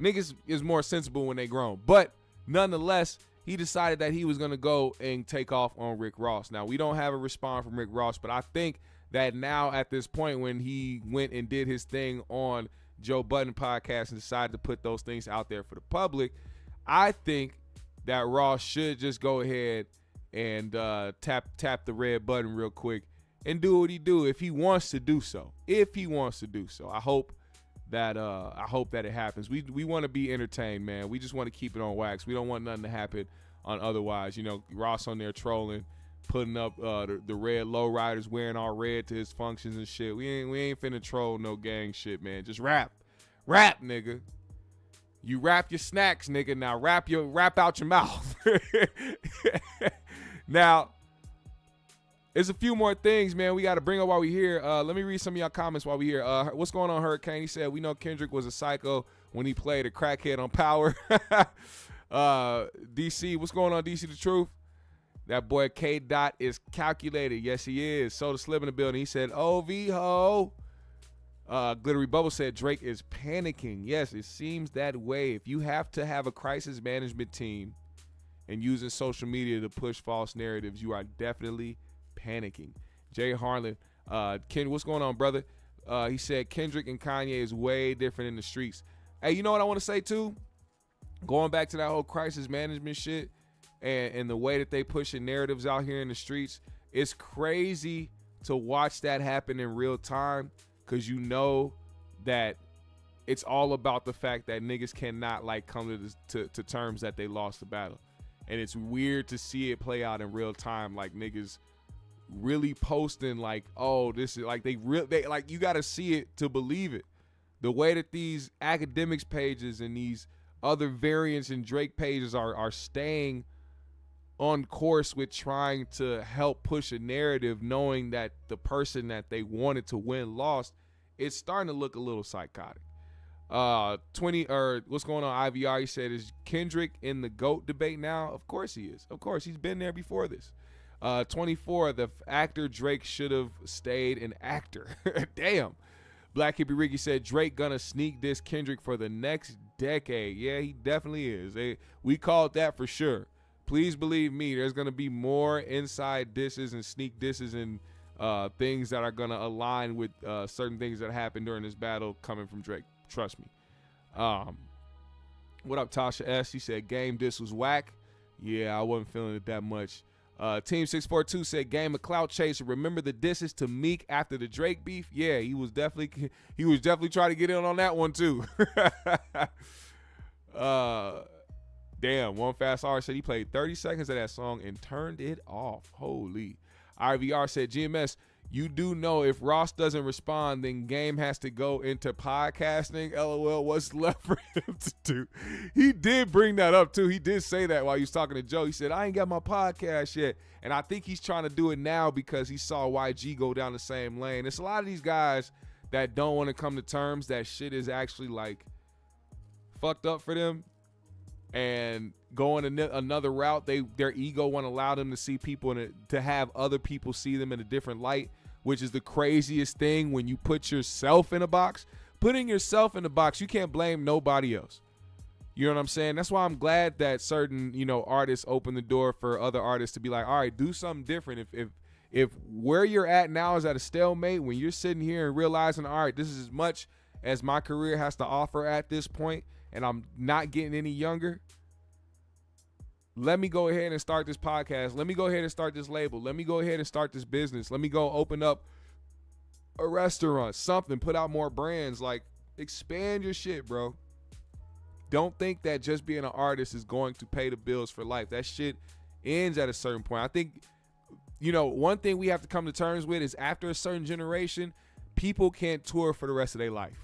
S1: Niggas is more sensible when they grown. But nonetheless, he decided that he was going to go and take off on Rick Ross. Now, we don't have a response from Rick Ross, but I think that now at this point when he went and did his thing on Joe Budden podcast and decided to put those things out there for the public, I think that Ross should just go ahead and tap the red button real quick and do what he do if he wants to do so. If he wants to do so, I hope that it happens. We want to be entertained, man. We just want to keep it on wax. We don't want nothing to happen on otherwise. You know, Ross on there trolling, putting up the red lowriders, wearing all red to his functions and shit. We ain't finna troll no gang shit, man. Just rap, nigga. You wrap your snacks, nigga. Now wrap out your mouth. Now, there's a few more things, man, we got to bring up while we here. Let me read some of y'all comments while we here. What's going on, Hurricane? He said, we know Kendrick was a psycho when he played a crackhead on Power. DC, what's going on, DC the Truth? That boy K. Dot is calculated. Yes, he is. Soda Slim in the building. He said, OVO. Glittery Bubble said Drake is panicking. Yes, it seems that way. If you have to have a crisis management team and using social media to push false narratives, you are definitely panicking. Jay Harlan, Ken, what's going on, brother? He said Kendrick and Kanye is way different in the streets. Hey, you know what I want to say too? Going back to that whole crisis management shit and the way that they pushing narratives out here in the streets, it's crazy to watch that happen in real time. Because you know that it's all about the fact that niggas cannot like come to terms that they lost the battle. And it's weird to see it play out in real time, like niggas really posting like, oh, this is like they like, you got to see it to believe it. The way that these academics pages and these other variants and Drake pages are staying on course with trying to help push a narrative, knowing that the person that they wanted to win lost, it's starting to look a little psychotic. What's going on, IVR? He said, is Kendrick in the GOAT debate now? Of course he is. Of course, he's been there before this. 24, the actor Drake should have stayed an actor. Damn. Black Hippie Ricky said, Drake gonna sneak diss Kendrick for the next decade. Yeah, he definitely is. We called that for sure. Please believe me, there's going to be more inside disses and sneak disses and things that are going to align with certain things that happened during this battle coming from Drake. Trust me. What up, Tasha S? She said, Game diss was whack. Yeah, I wasn't feeling it that much. Team 642 said, Game of Clout Chaser. Remember the disses to Meek after the Drake beef? Yeah, he was definitely trying to get in on that one too. Damn, One Fast R said he played 30 seconds of that song and turned it off. Holy. IVR said, GMS, you do know if Ross doesn't respond, then Game has to go into podcasting. LOL, what's left for him to do? He did bring that up, too. He did say that while he was talking to Joe. He said, I ain't got my podcast yet. And I think he's trying to do it now because he saw YG go down the same lane. It's a lot of these guys that don't want to come to terms that shit is actually, like, fucked up for them. And going another route, their ego won't allow them to see people to have other people see them in a different light, which is the craziest thing when you put yourself in a box. Putting yourself in a box, you can't blame nobody else. You know what I'm saying? That's why I'm glad that certain, artists open the door for other artists to be like, all right, do something different. If where you're at now is at a stalemate, when you're sitting here and realizing, all right, this is as much as my career has to offer at this point, and I'm not getting any younger, let me go ahead and start this podcast. Let me go ahead and start this label. Let me go ahead and start this business. Let me go open up a restaurant, something, put out more brands. Like, expand your shit, bro. Don't think that just being an artist is going to pay the bills for life. That shit ends at a certain point. I think, one thing we have to come to terms with is after a certain generation, people can't tour for the rest of their life.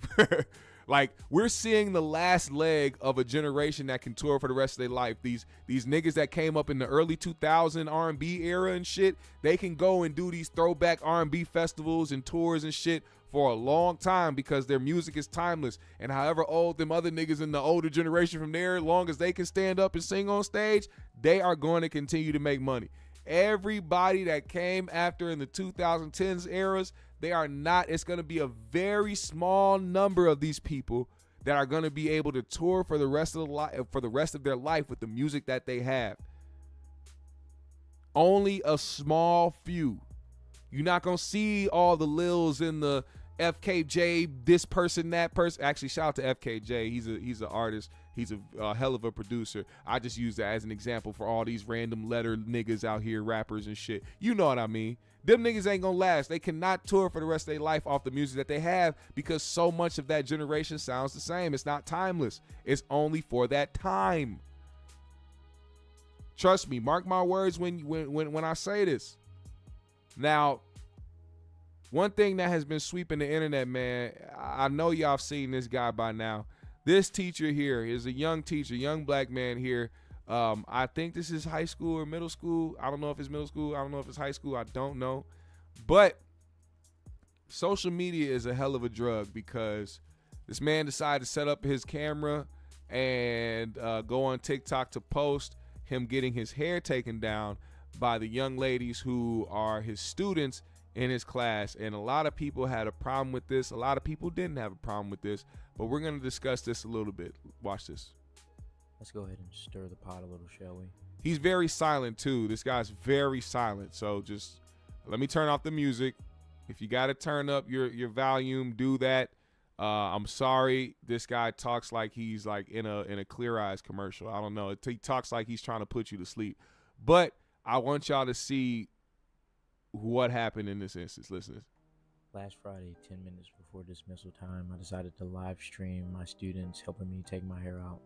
S1: Like, we're seeing the last leg of a generation that can tour for the rest of their life. These niggas that came up in the early 2000 R&B era and shit, they can go and do these throwback R&B festivals and tours and shit for a long time because their music is timeless. And however old them other niggas in the older generation from there, as long as they can stand up and sing on stage, they are going to continue to make money. Everybody that came after in the 2010s eras, they are not. It's going to be a very small number of these people that are going to be able to tour for the rest of their life with the music that they have. Only a small few. You're not going to see all the Lils and the FKJ, this person, that person. Actually, shout out to FKJ. He's an artist. He's a hell of a producer. I just use that as an example for all these random letter niggas out here, rappers and shit. You know what I mean? Them niggas ain't gonna last. They cannot tour for the rest of their life off the music that they have because so much of that generation sounds the same. It's not timeless. It's only for that time. Trust me, mark my words when I say this. Now, one thing that has been sweeping the internet, man, I know y'all have seen this guy by now. This teacher here is a young teacher, young black man here. I think this is high school or middle school. I don't know if it's middle school. I don't know if it's high school. I don't know. But social media is a hell of a drug because this man decided to set up his camera and go on TikTok to post him getting his hair taken down by the young ladies who are his students in his class. And a lot of people had a problem with this. A lot of people didn't have a problem with this. But we're going to discuss this a little bit. Watch this.
S6: Let's go ahead and stir the pot a little, shall we?
S1: He's very silent, too. This guy's very silent. So just let me turn off the music. If you got to turn up your volume, do that. I'm sorry. This guy talks like he's like in a Clear Eyes commercial. I don't know. He talks like he's trying to put you to sleep. But I want y'all to see what happened in this instance. Listen.
S6: Last Friday, 10 minutes before dismissal time, I decided to live stream my students helping me take my hair out.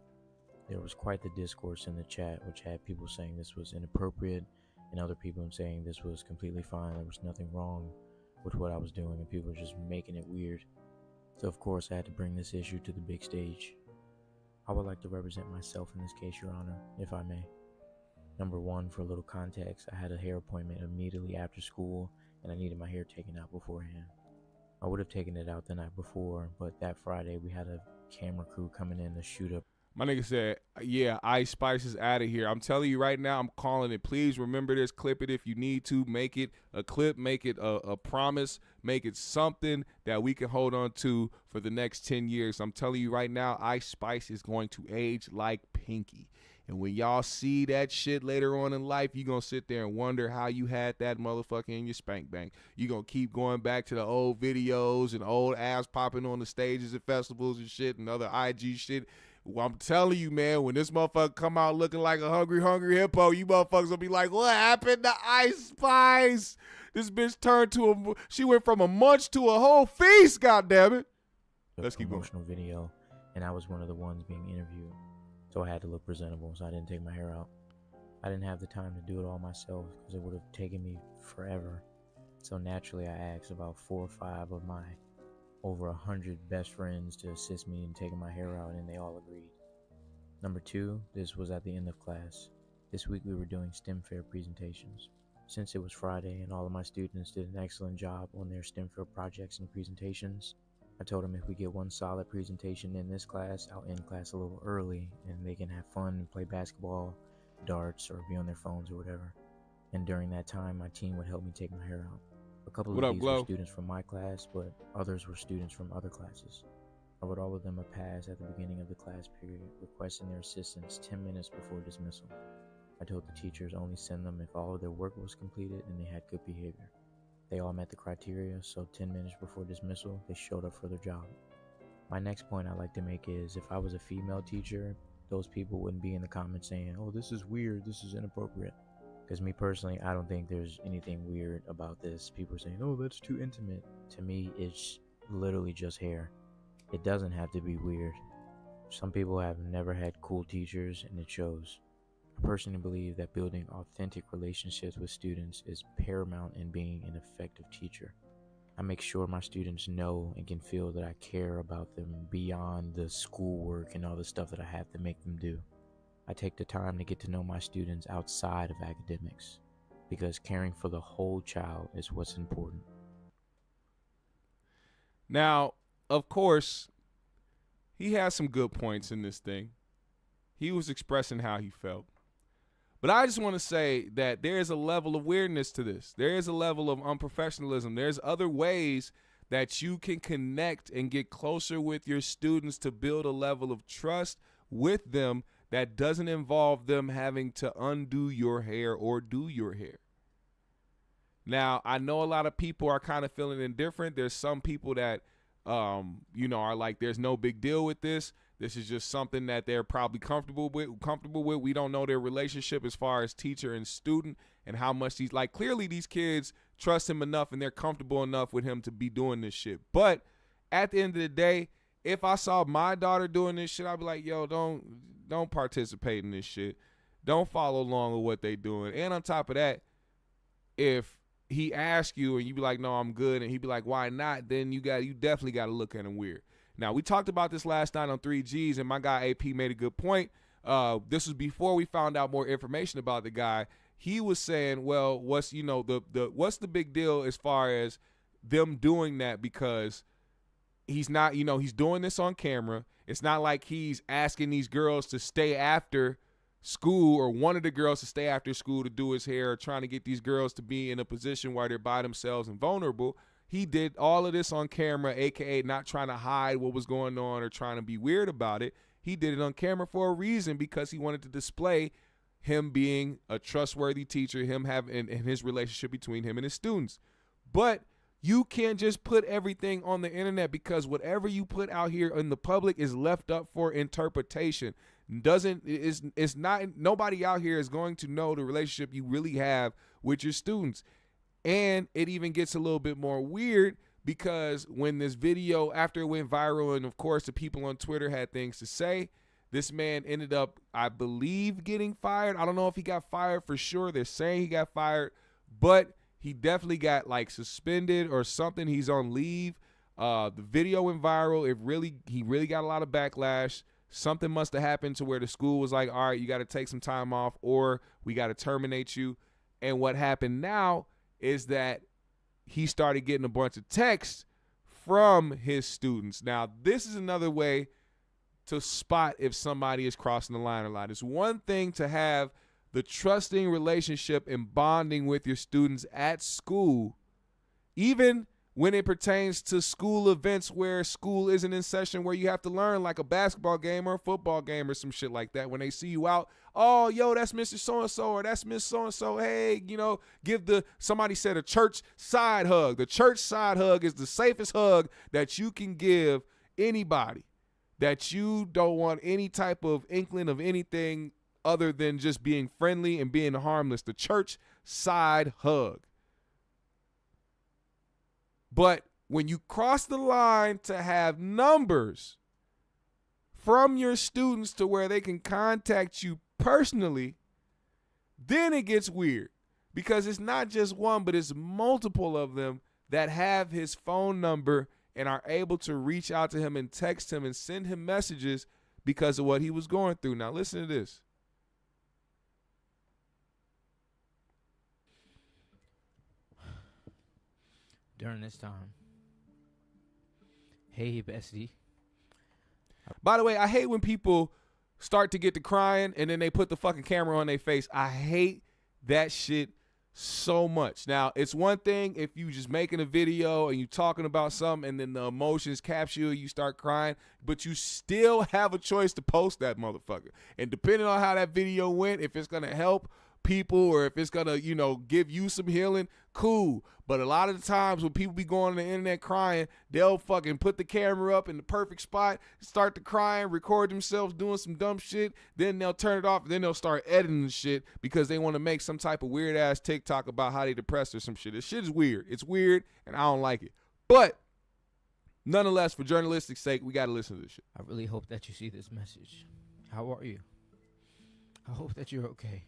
S6: There was quite the discourse in the chat, which had people saying this was inappropriate and other people saying this was completely fine. There was nothing wrong with what I was doing and people were just making it weird. So of course I had to bring this issue to the big stage. I would like to represent myself in this case, Your Honor, if I may. Number one, for a little context, I had a hair appointment immediately after school and I needed my hair taken out beforehand. I would have taken it out the night before, but that Friday we had a camera crew coming in to shoot up.
S1: My nigga said, yeah, Ice Spice is out of here. I'm telling you right now, I'm calling it. Please remember this. Clip it if you need to. Make it a clip. Make it a promise. Make it something that we can hold on to for the next 10 years. I'm telling you right now, Ice Spice is going to age like Pinky. And when y'all see that shit later on in life, you're going to sit there and wonder how you had that motherfucker in your spank bank. You're going to keep going back to the old videos and old ass popping on the stages at festivals and shit and other IG shit. Well, I'm telling you, man, when this motherfucker come out looking like a hungry hippo, you motherfuckers will be like, what happened to Ice Spice? This bitch turned to she went from a munch to a whole feast, goddammit. Let's keep going.
S6: Promotional video, and I was one of the ones being interviewed. So I had to look presentable, so I didn't take my hair out. I didn't have the time to do it all myself because it would have taken me forever. So naturally, I asked about 4 or 5 of my over 100 best friends to assist me in taking my hair out, and they all agreed. Number 2, this was at the end of class. This week we were doing STEM fair presentations. Since it was Friday and all of my students did an excellent job on their STEM fair projects and presentations, I told them if we get one solid presentation in this class, I'll end class a little early and they can have fun and play basketball, darts, or be on their phones or whatever. And during that time, my team would help me take my hair out. A couple of these were students from my class, but others were students from other classes. I wrote all of them a pass at the beginning of the class period, requesting their assistance 10 minutes before dismissal. I told the teachers only send them if all of their work was completed and they had good behavior. They all met the criteria, so 10 minutes before dismissal, they showed up for their job. My next point I'd like to make is if I was a female teacher, those people wouldn't be in the comments saying, oh, this is weird, this is inappropriate. Because me personally, I don't think there's anything weird about this. People are saying, oh, that's too intimate. To me, it's literally just hair. It doesn't have to be weird. Some people have never had cool teachers, and it shows. I personally believe that building authentic relationships with students is paramount in being an effective teacher. I make sure my students know and can feel that I care about them beyond the schoolwork and all the stuff that I have to make them do. I take the time to get to know my students outside of academics, because caring for the whole child is what's important.
S1: Now, of course, he has some good points in this thing. He was expressing how he felt. But I just want to say that there is a level of weirdness to this. There is a level of unprofessionalism. There's other ways that you can connect and get closer with your students to build a level of trust with them that doesn't involve them having to undo your hair or do your hair. Now, I know a lot of people are kind of feeling indifferent. There's some people that, are like, there's no big deal with this. This is just something that they're probably comfortable with. We don't know their relationship as far as teacher and student and how much he's like. Clearly, these kids trust him enough and they're comfortable enough with him to be doing this shit. But at the end of the day, if I saw my daughter doing this shit, I'd be like, yo, don't participate in this shit. Don't follow along with what they doing. And on top of that, if he asks you and you be like, no, I'm good, and he be like, why not? Then you definitely got to look at him weird. Now, we talked about this last night on 3Gs, and my guy AP made a good point. This was before we found out more information about the guy. He was saying, well, what's the big deal as far as them doing that? Because he's not, he's doing this on camera. It's not like he's asking these girls to stay after school or one of the girls to stay after school to do his hair or trying to get these girls to be in a position where they're by themselves and vulnerable. He did all of this on camera, a.k.a. not trying to hide what was going on or trying to be weird about it. He did it on camera for a reason, because he wanted to display him being a trustworthy teacher, him having and his relationship between him and his students. But you can't just put everything on the internet, because whatever you put out here in the public is left up for interpretation. It's not, nobody out here is going to know the relationship you really have with your students. And it even gets a little bit more weird, because when this video, after it went viral, and of course the people on Twitter had things to say, this man ended up, I believe, getting fired. I don't know if he got fired for sure. They're saying he got fired, but he definitely got like suspended or something. He's on leave. The video went viral. He really got a lot of backlash. Something must have happened to where the school was like, all right, you got to take some time off or we got to terminate you. And what happened now is that he started getting a bunch of texts from his students. Now, this is another way to spot if somebody is crossing the line or not. It's one thing to have the trusting relationship and bonding with your students at school, even when it pertains to school events where school isn't in session, where you have to learn, like a basketball game or a football game or some shit like that. When they see you out, oh, yo, that's Mr. So-and-so or that's Miss So-and-so. Hey, somebody said a church side hug. The church side hug is the safest hug that you can give anybody, that you don't want any type of inkling of anything other than just being friendly and being harmless. The church side hug. But when you cross the line to have numbers from your students to where they can contact you personally, then it gets weird, because it's not just one, but it's multiple of them that have his phone number and are able to reach out to him and text him and send him messages because of what he was going through. Now listen to this.
S6: During this time, hey, bestie.
S1: By the way, I hate when people start to get to crying and then they put the fucking camera on their face. I hate that shit so much. Now, it's one thing if you just making a video and you talking about something and then the emotions capture you and you start crying, but you still have a choice to post that motherfucker. And depending on how that video went, if it's going to help people or if it's going to, give you some healing, cool. But a lot of the times when people be going on the internet crying, they'll fucking put the camera up in the perfect spot, start to crying, record themselves doing some dumb shit, then they'll turn it off, and then they'll start editing the shit because they want to make some type of weird ass TikTok about how they depressed or some shit. This shit is weird. It's weird and I don't like it. But nonetheless, for journalistic sake, we got to listen to this shit.
S6: I really hope that you see this message. How are you? I hope that you're okay.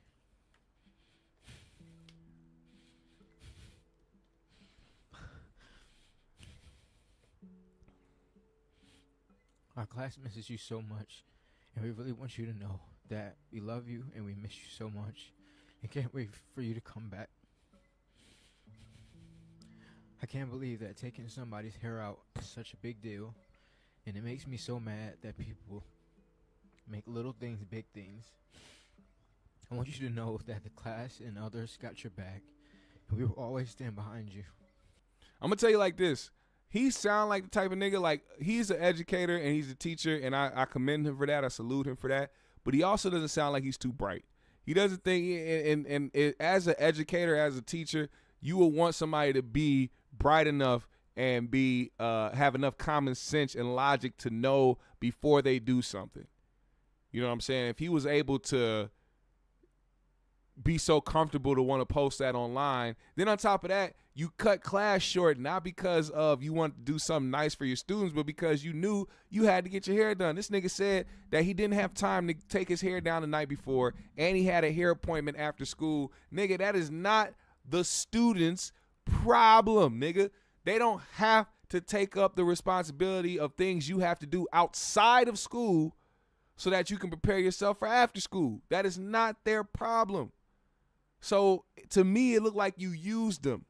S6: class misses you so much, and we really want you to know that we love you and we miss you so much and can't wait for you to come back. I can't believe that taking somebody's hair out is such a big deal, and it makes me so mad that people make little things big things. I want you to know that the class and others got your back, and we will always stand behind you.
S1: I'm gonna tell you like this. He sound like the type of nigga, like, he's an educator and he's a teacher, and I commend him for that. I salute him for that. But he also doesn't sound like he's too bright. He doesn't think, and as an educator, as a teacher, you will want somebody to be bright enough and be have enough common sense and logic to know before they do something. You know what I'm saying? If he was able to be so comfortable to want to post that online, then on top of that, you cut class short, not because of you want to do something nice for your students, but because you knew you had to get your hair done. This nigga said that he didn't have time to take his hair down the night before, and he had a hair appointment after school. Nigga, that is not the student's problem, nigga. They don't have to take up the responsibility of things you have to do outside of school so that you can prepare yourself for after school. That is not their problem. So to me, it looked like you used them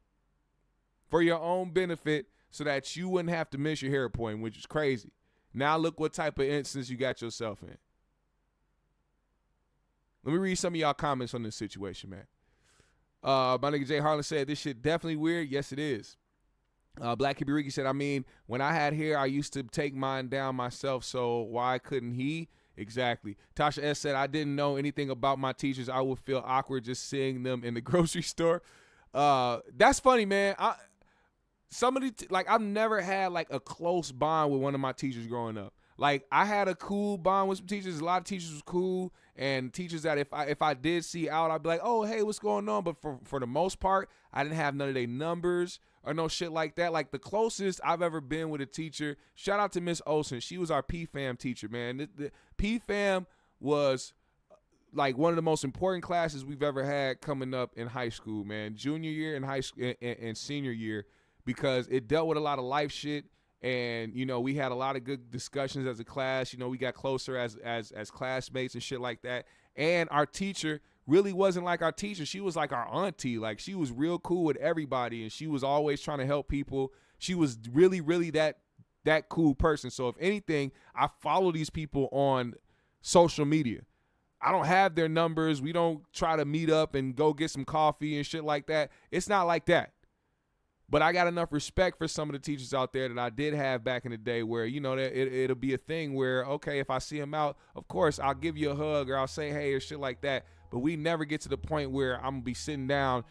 S1: for your own benefit so that you wouldn't have to miss your hair appointment, which is crazy. Now look what type of instance you got yourself in. Let me read some of y'all comments on this situation, man. My nigga Jay Harlan said, this shit definitely weird. Yes, it is. Black Kibiriki said, I mean, when I had hair, I used to take mine down myself, so why couldn't he? Exactly. Tasha S said, I didn't know anything about my teachers. I would feel awkward just seeing them in the grocery store. That's funny, man. I've never had like a close bond with one of my teachers growing up. Like, I had a cool bond with some teachers. A lot of teachers was cool, and teachers that if I did see out, I'd be like, oh, hey, what's going on? But for the most part, I didn't have none of their numbers or no shit like that. Like, the closest I've ever been with a teacher, shout out to Miss Olsen. She was our PFAM teacher, man. The PFAM was like one of the most important classes we've ever had coming up in high school, man. Junior year and high school and senior year, because it dealt with a lot of life shit. And, you know, we had a lot of good discussions as a class. You know, we got closer as classmates and shit like that. And our teacher really wasn't like our teacher. She was like our auntie. Like, she was real cool with everybody, and she was always trying to help people. She was really, really that cool person. So if anything, I follow these people on social media. I don't have their numbers. We don't try to meet up and go get some coffee and shit like that. It's not like that. But I got enough respect for some of the teachers out there that I did have back in the day where, you know, it'll be a thing where, okay, if I see them out, of course, I'll give you a hug or I'll say hey or shit like that. But we never get to the point where I'm going to be sitting down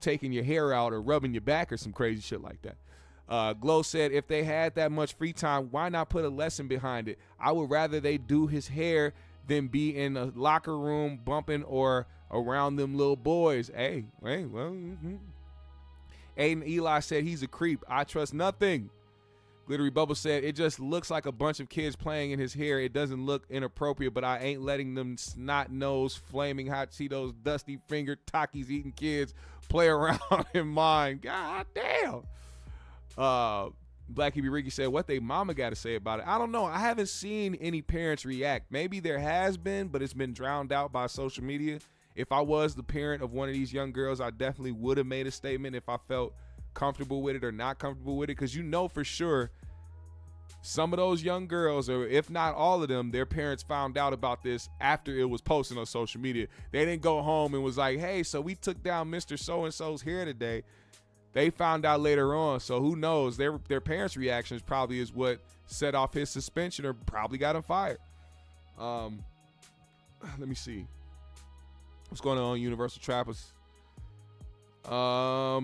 S1: taking your hair out or rubbing your back or some crazy shit like that. Glow said, if they had that much free time, why not put a lesson behind it? I would rather they do his hair than be in a locker room bumping or around them little boys. Hey, well, Aiden Eli said, he's a creep. I trust nothing. Glittery Bubble said, it just looks like a bunch of kids playing in his hair. It doesn't look inappropriate, but I ain't letting them snot-nosed, flaming hot Cheetos, dusty finger, Takis eating kids play around in mine. God damn. Blackie B. Ricky said, what they mama got to say about it? I don't know. I haven't seen any parents react. Maybe there has been, but it's been drowned out by social media. If I was the parent of one of these young girls, I definitely would have made a statement if I felt comfortable with it or not comfortable with it. Because you know for sure some of those young girls, or if not all of them, their parents found out about this after it was posted on social media. They didn't go home and was like, hey, so we took down Mr. So-and-so's hair today. They found out later on. So who knows? Their parents' reactions probably is what set off his suspension or probably got him fired. Let me see. What's going on, Universal Trappers? Where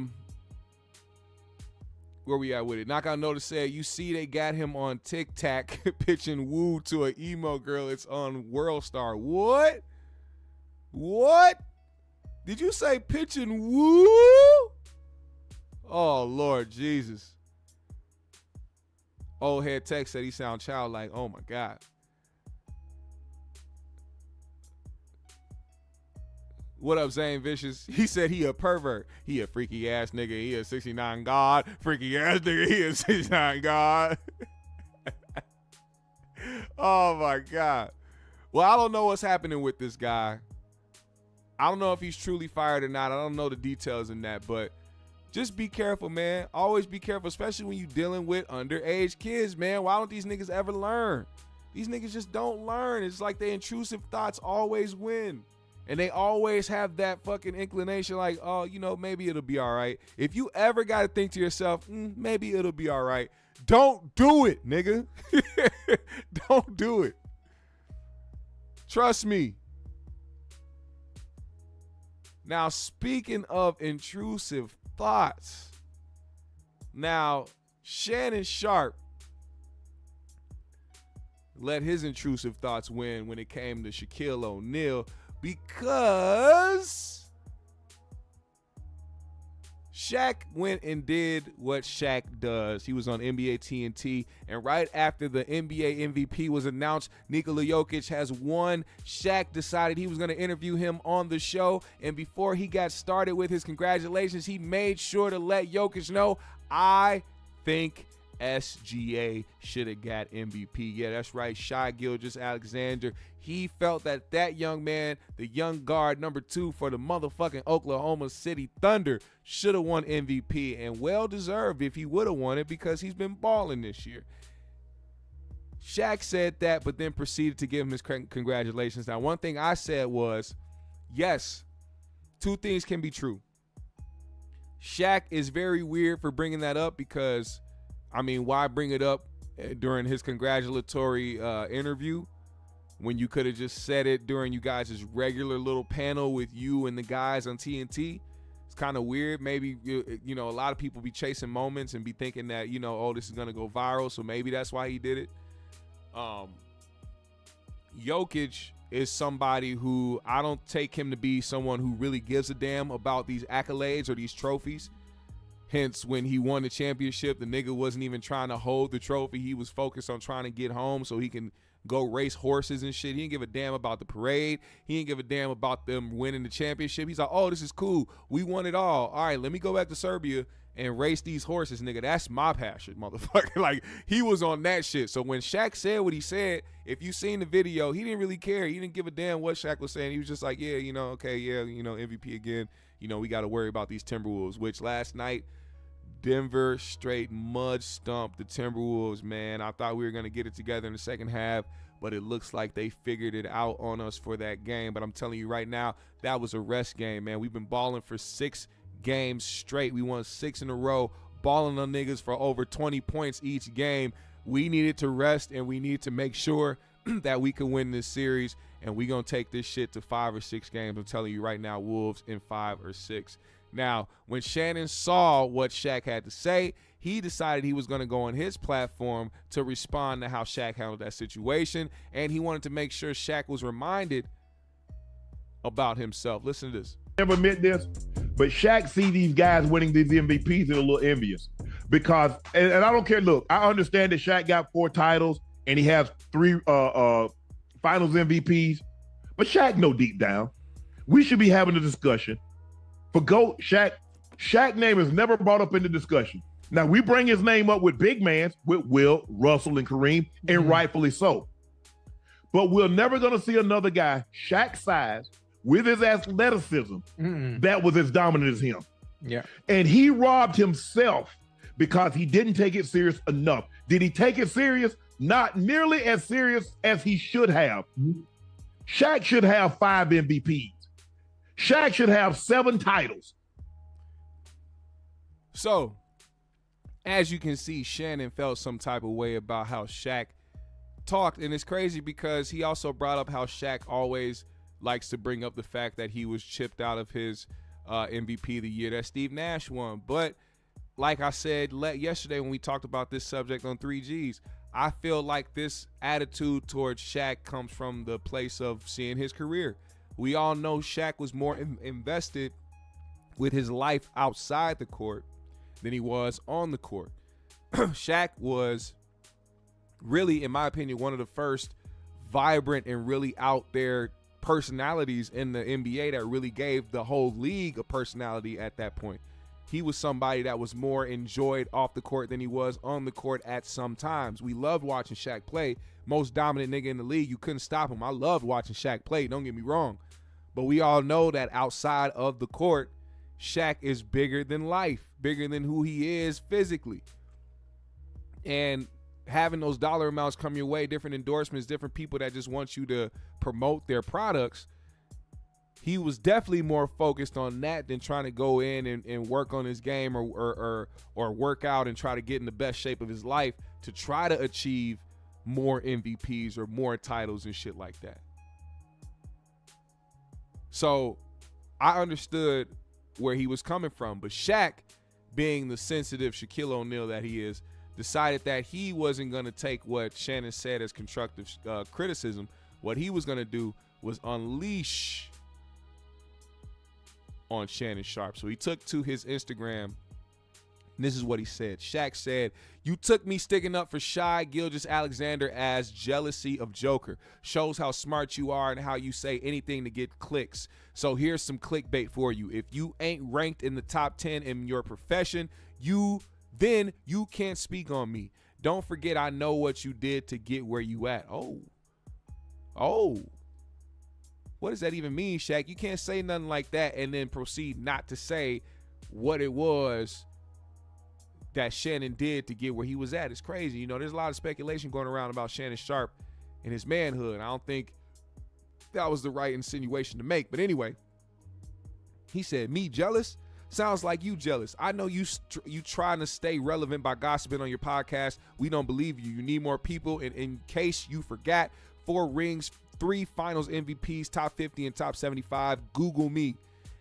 S1: we at with it? Knockout Notice said, you see they got him on TikTok pitching woo to an emo girl. It's on World Star. What? What? Did you say pitching woo? Oh, Lord Jesus. Old head Tech said he sound childlike. Oh, my God. What up, Zane Vicious? He said he a pervert. He a freaky ass nigga. He a 69 God. Freaky ass nigga. He a 69 God. Oh my God. Well, I don't know what's happening with this guy. I don't know if he's truly fired or not. I don't know the details in that, but just be careful, man. Always be careful, especially when you're dealing with underage kids, man. Why don't these niggas ever learn? These niggas just don't learn. It's like their intrusive thoughts always win. And they always have that fucking inclination like, oh, you know, maybe it'll be all right. If you ever got to think to yourself, maybe it'll be all right, don't do it, nigga. Don't do it. Trust me. Now, speaking of intrusive thoughts, now, Shannon Sharpe let his intrusive thoughts win when it came to Shaquille O'Neal because Shaq went and did what Shaq does. He was on NBA TNT, and right after the NBA MVP was announced, Nikola Jokic has won. Shaq decided he was going to interview him on the show, and before he got started with his congratulations, he made sure to let Jokic know, I think SGA should have got MVP. Yeah, that's right, Shai Gilgeous-Alexander. He felt that that young man, the young guard number 2 for the motherfucking Oklahoma City Thunder, should have won MVP, and well deserved if he would have won it because he's been balling this year. Shaq said that, but then proceeded to give him his congratulations. Now, one thing I said was, yes, 2 things can be true. Shaq is very weird for bringing that up because, I mean, why bring it up during his congratulatory interview when you could have just said it during you guys' regular little panel with you and the guys on TNT? It's kind of weird. Maybe, you know, a lot of people be chasing moments and be thinking that, you know, oh, this is going to go viral, so maybe that's why he did it. Jokic is somebody who I don't take him to be someone who really gives a damn about these accolades or these trophies. Hence, when he won the championship, the nigga wasn't even trying to hold the trophy. He was focused on trying to get home so he can go race horses and shit. He didn't give a damn about the parade. He didn't give a damn about them winning the championship. He's like, oh, this is cool. We won it all. All right, let me go back to Serbia and race these horses, nigga. That's my passion, motherfucker. Like, he was on that shit. So when Shaq said what he said, if you seen the video, he didn't really care. He didn't give a damn what Shaq was saying. He was just like, yeah, you know, okay, yeah, you know, MVP again. You know, we got to worry about these Timberwolves, which last night, Denver straight mud stumped the Timberwolves, man. I thought we were going to get it together in the second half, but it looks like they figured it out on us for that game. But I'm telling you right now, that was a rest game, man. We've been balling for 6 games straight. We won 6 in a row, balling on niggas for over 20 points each game. We needed to rest, and we need to make sure that we can win this series, and we going to take this shit to 5 or 6 games. I'm telling you right now, Wolves in 5 or 6. Now, when Shannon saw what Shaq had to say, he decided he was going to go on his platform to respond to how Shaq handled that situation, and he wanted to make sure Shaq was reminded about himself. Listen to this.
S7: Never admit this, but Shaq see these guys winning these MVPs and a little envious because, and I don't care. Look, I understand that Shaq got 4 titles and he has 3 Finals MVPs, but Shaq know deep down we should be having a discussion. For GOAT, Shaq name is never brought up in the discussion. Now, we bring his name up with big mans, with Will, Russell, and Kareem, and rightfully so. But we're never going to see another guy Shaq's size with his athleticism that was as dominant as him.
S8: Yeah.
S7: And he robbed himself because he didn't take it serious enough. Did he take it serious? Not nearly as serious as he should have. Shaq should have 5 MVPs. Shaq should have 7 titles.
S1: So, as you can see, Shannon felt some type of way about how Shaq talked, and it's crazy because he also brought up how Shaq always likes to bring up the fact that he was chipped out of his MVP the year that Steve Nash won. But like I said yesterday when we talked about this subject on 3Gs, I feel like this attitude towards Shaq comes from the place of seeing his career. We all know Shaq was more invested with his life outside the court than he was on the court. Shaq was really, in my opinion, one of the first vibrant and really out there personalities in the NBA that really gave the whole league a personality at that point. he was somebody that was more enjoyed off the court than he was on the court at some times. We loved watching Shaq play. Most dominant nigga in the league. You couldn't stop him. I loved watching Shaq play. Don't get me wrong. But we all know that outside of the court, Shaq is bigger than life, bigger than who he is physically. And having those dollar amounts come your way, different endorsements, different people that just want you to promote their products, he was definitely more focused on that than trying to go in and work on his game or work out and try to get in the best shape of his life to try to achieve more MVPs or more titles and shit like that. So I understood where he was coming from, but Shaq, being the sensitive Shaquille O'Neal that he is, decided that he wasn't going to take what Shannon said as constructive criticism. What he was going to do was unleash on Shannon Sharpe. So he took to his Instagram, and this is what he said. Shaq said, "You took me sticking up for Shai Gilgeous-Alexander as jealousy of Joker. Shows how smart you are and how you say anything to get clicks. So here's some clickbait for you. If you ain't ranked in the top 10 in your profession, then you can't speak on me. Don't forget I know what you did to get where you at." Oh. What does that even mean, Shaq? You can't say nothing like that and then proceed not to say what it was that Shannon did to get where he was at. It's crazy. You know, there's a lot of speculation going around about Shannon Sharpe and his manhood. I don't think that was the right insinuation to make. But anyway, he said, "Me jealous? Sounds like you jealous. I know you trying to stay relevant by gossiping on your podcast. We don't believe you. You need more people. And in case you forgot, 4 rings, 3 finals MVPs, top 50 and top 75. Google me.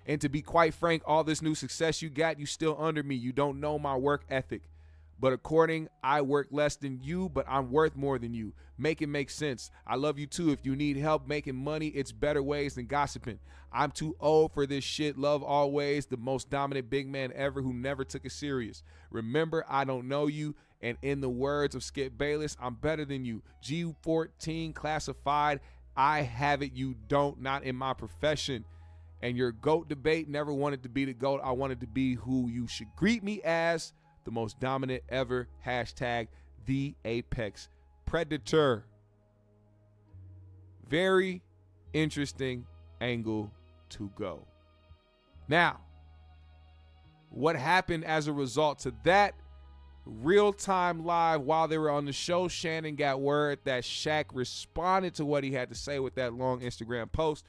S1: And to be quite frank, all this new success you got, you still under me. You don't know my work ethic. But I work less than you, but I'm worth more than you. Make it make sense. I love you too. If you need help making money, it's better ways than gossiping. I'm too old for this shit. Love always, the most dominant big man ever who never took it serious. Remember, I don't know you. And in the words of Skip Bayless, I'm better than you. G14 classified. I have it. You don't. Not in my profession. And your GOAT debate, never wanted to be the GOAT. I wanted to be who you should greet me as, the most dominant ever. Hashtag the Apex Predator." Very interesting angle to go. Now, what happened as a result to that? Real-time live while they were on the show, Shannon got word that Shaq responded to what he had to say with that long Instagram post.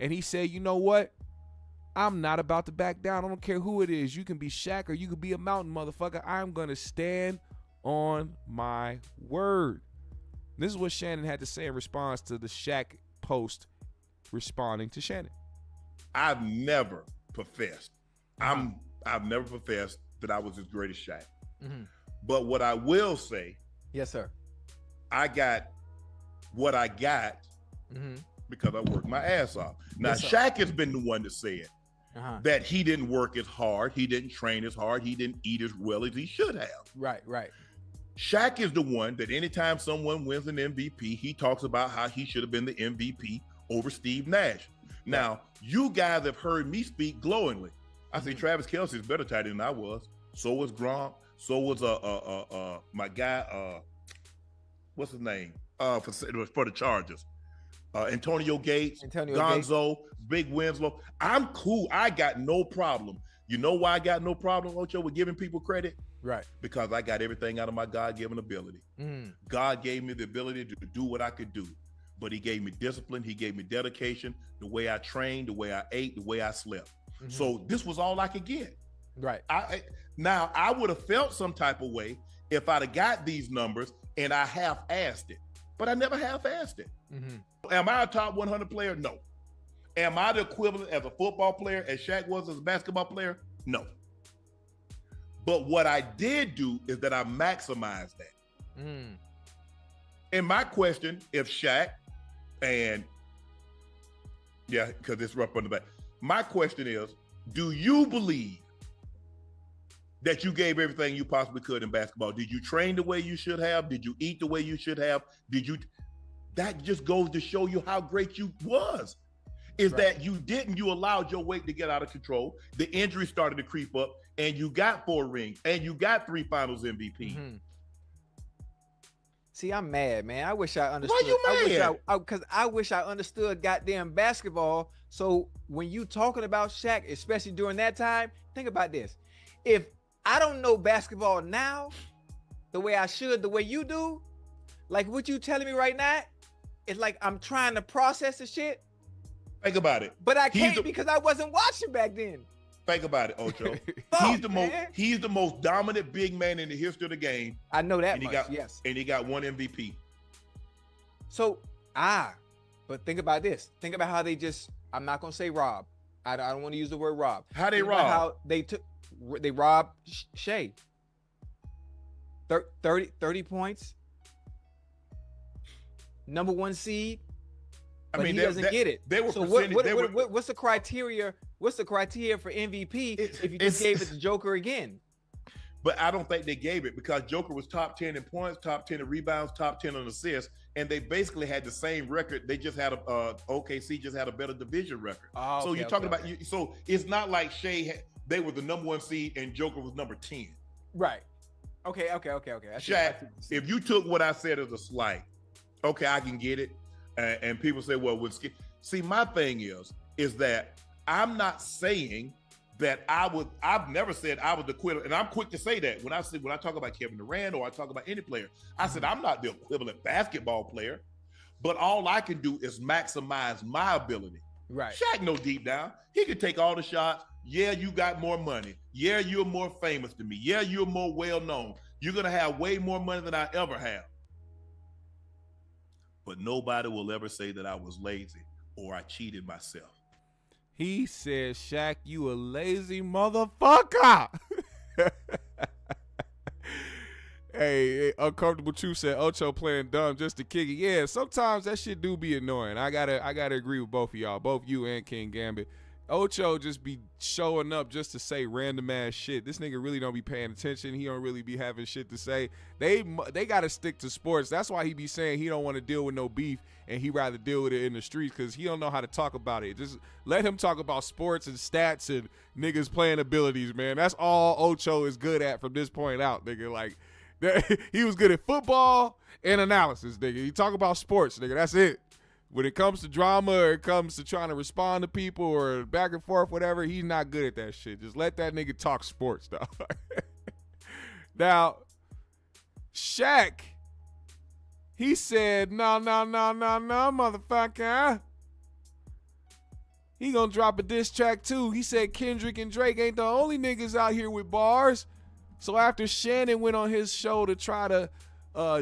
S1: And he said, "You know what? I'm not about to back down. I don't care who it is. You can be Shaq or you can be a mountain, motherfucker. I'm going to stand on my word." This is what Shannon had to say in response to the Shaq post responding to Shannon.
S7: I've never professed. I've never professed that I was as great as Shaq.
S8: Mm-hmm.
S7: But what I will say,
S8: Yes, sir.
S7: I got what I got because I worked my ass off. Now,
S8: Yes, sir.
S7: Shaq has been the one to say it, that he didn't work as hard, he didn't train as hard, he didn't eat as well as he should have.
S8: Right.
S7: Shaq is the one that anytime someone wins an MVP, he talks about how he should have been the MVP over Steve Nash. Now, you guys have heard me speak glowingly. I say Travis Kelce is better tight end than I was. So was Gronk. So was my guy, what's his name? For the Chargers. Antonio Gates, Gonzo, Big Winslow. I'm cool. I got no problem. You know why I got no problem, Ocho, with giving people credit?
S8: Right.
S7: Because I got everything out of my God-given ability. God gave me the ability to do what I could do. But he gave me discipline. He gave me dedication, the way I trained, the way I ate, the way I slept. So this was all I could get.
S8: Right.
S7: Now, I would have felt some type of way if I'd have got these numbers and I half-assed it. But I never half-assed it. Am I a top 100 player? No. Am I the equivalent as a football player as Shaq was as a basketball player? No. But what I did do is that I maximized that. And my question, if Shaq and, because it's rough on the back. My question is, do you believe that you gave everything you possibly could in basketball? Did you train the way you should have? Did you eat the way you should have? That just goes to show you how great you was. is that you allowed your weight to get out of control. The injury started to creep up, and you got 4 rings, and you got 3 finals MVP.
S8: Mm-hmm. See, I'm mad, man. I wish I understood.
S7: Why you mad?
S8: Because I wish I understood goddamn basketball. So when you talking about Shaq, especially during that time, think about this. If I don't know basketball now, the way I should, the way you do, like what you telling me right now, it's like I'm trying to process the shit.
S7: Think about it.
S8: But I can't because I wasn't watching back then.
S7: Think about it, Ocho. He's the most dominant big man in the history of the game.
S8: I know that much, yes.
S7: And he got 1 MVP.
S8: So, but think about this. Think about how they just, I'm not going to say rob. I don't want to use the word rob.
S7: How they rob?
S8: How they robbed Shea. 30 points. Number 1 seed. But he doesn't get it.
S7: They were
S8: so what's the criteria? What's the criteria for MVP if you just gave it to Joker again?
S7: But I don't think they gave it because Joker was top 10 in points, top 10 in rebounds, top 10 in assists, and they basically had the same record. They just had OKC just had a better division record.
S8: Oh,
S7: so you're talking about so it's not like they were the number 1 seed and Joker was number 10.
S8: Right. Okay.
S7: Shaq, if you took what I said as a slight, okay, I can get it. And people say, well, see, my thing is that I'm not saying that I've never said I was the quitter, and I'm quick to say that when I talk about Kevin Durant or I talk about any player, I said I'm not the equivalent basketball player, but all I can do is maximize my ability.
S8: Right.
S7: Shaq know deep down, he can take all the shots. Yeah, you got more money. Yeah, you're more famous than me. Yeah, you're more well-known. You're going to have way more money than I ever have. But nobody will ever say that I was lazy or I cheated myself.
S1: He said, Shaq, you a lazy motherfucker. Hey, Uncomfortable Truth said Ocho playing dumb just to kick it. Yeah, sometimes that shit do be annoying. I gotta agree with both of y'all, both you and King Gambit. Ocho just be showing up just to say random ass shit. This nigga really don't be paying attention. He don't really be having shit to say. They got to stick to sports. That's why he be saying he don't want to deal with no beef and he rather deal with it in the streets because he don't know how to talk about it. Just let him talk about sports and stats and niggas playing abilities, man. That's all Ocho is good at from this point out, nigga. Like, he was good at football and analysis, nigga. He talk about sports, nigga. That's it. When it comes to drama or it comes to trying to respond to people or back and forth, whatever, he's not good at that shit. Just let that nigga talk sports, though. Now, Shaq, he said, no, motherfucker. He gonna drop a diss track, too. He said Kendrick and Drake ain't the only niggas out here with bars. So after Shannon went on his show to try to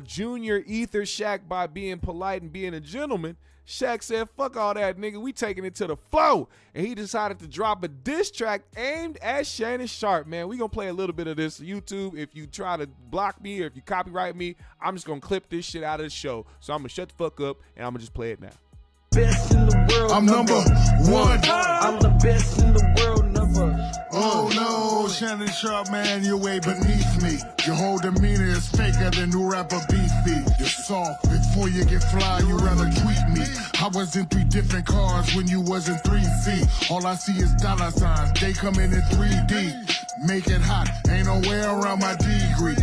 S1: junior ether Shaq by being polite and being a gentleman, Shaq said, fuck all that, nigga. We taking it to the flow. And he decided to drop a diss track aimed at Shannon Sharpe, man. We going to play a little bit of this YouTube. If you try to block me or if you copyright me, I'm just going to clip this shit out of the show. So I'm going to shut the fuck up and I'm going to just play it now.
S9: Best in the world.
S3: I'm number 1.
S9: I'm the best in the world, number.
S3: Oh no, Shannon Sharpe, man, you're way beneath me. Your whole demeanor is faker than new rapper Beefy. You're soft, before you get fly, you rather tweet me. I was in 3 different cars when you was in 3 feet. All I see is dollar signs, they come in 3D. Make it hot, ain't no way around my degree.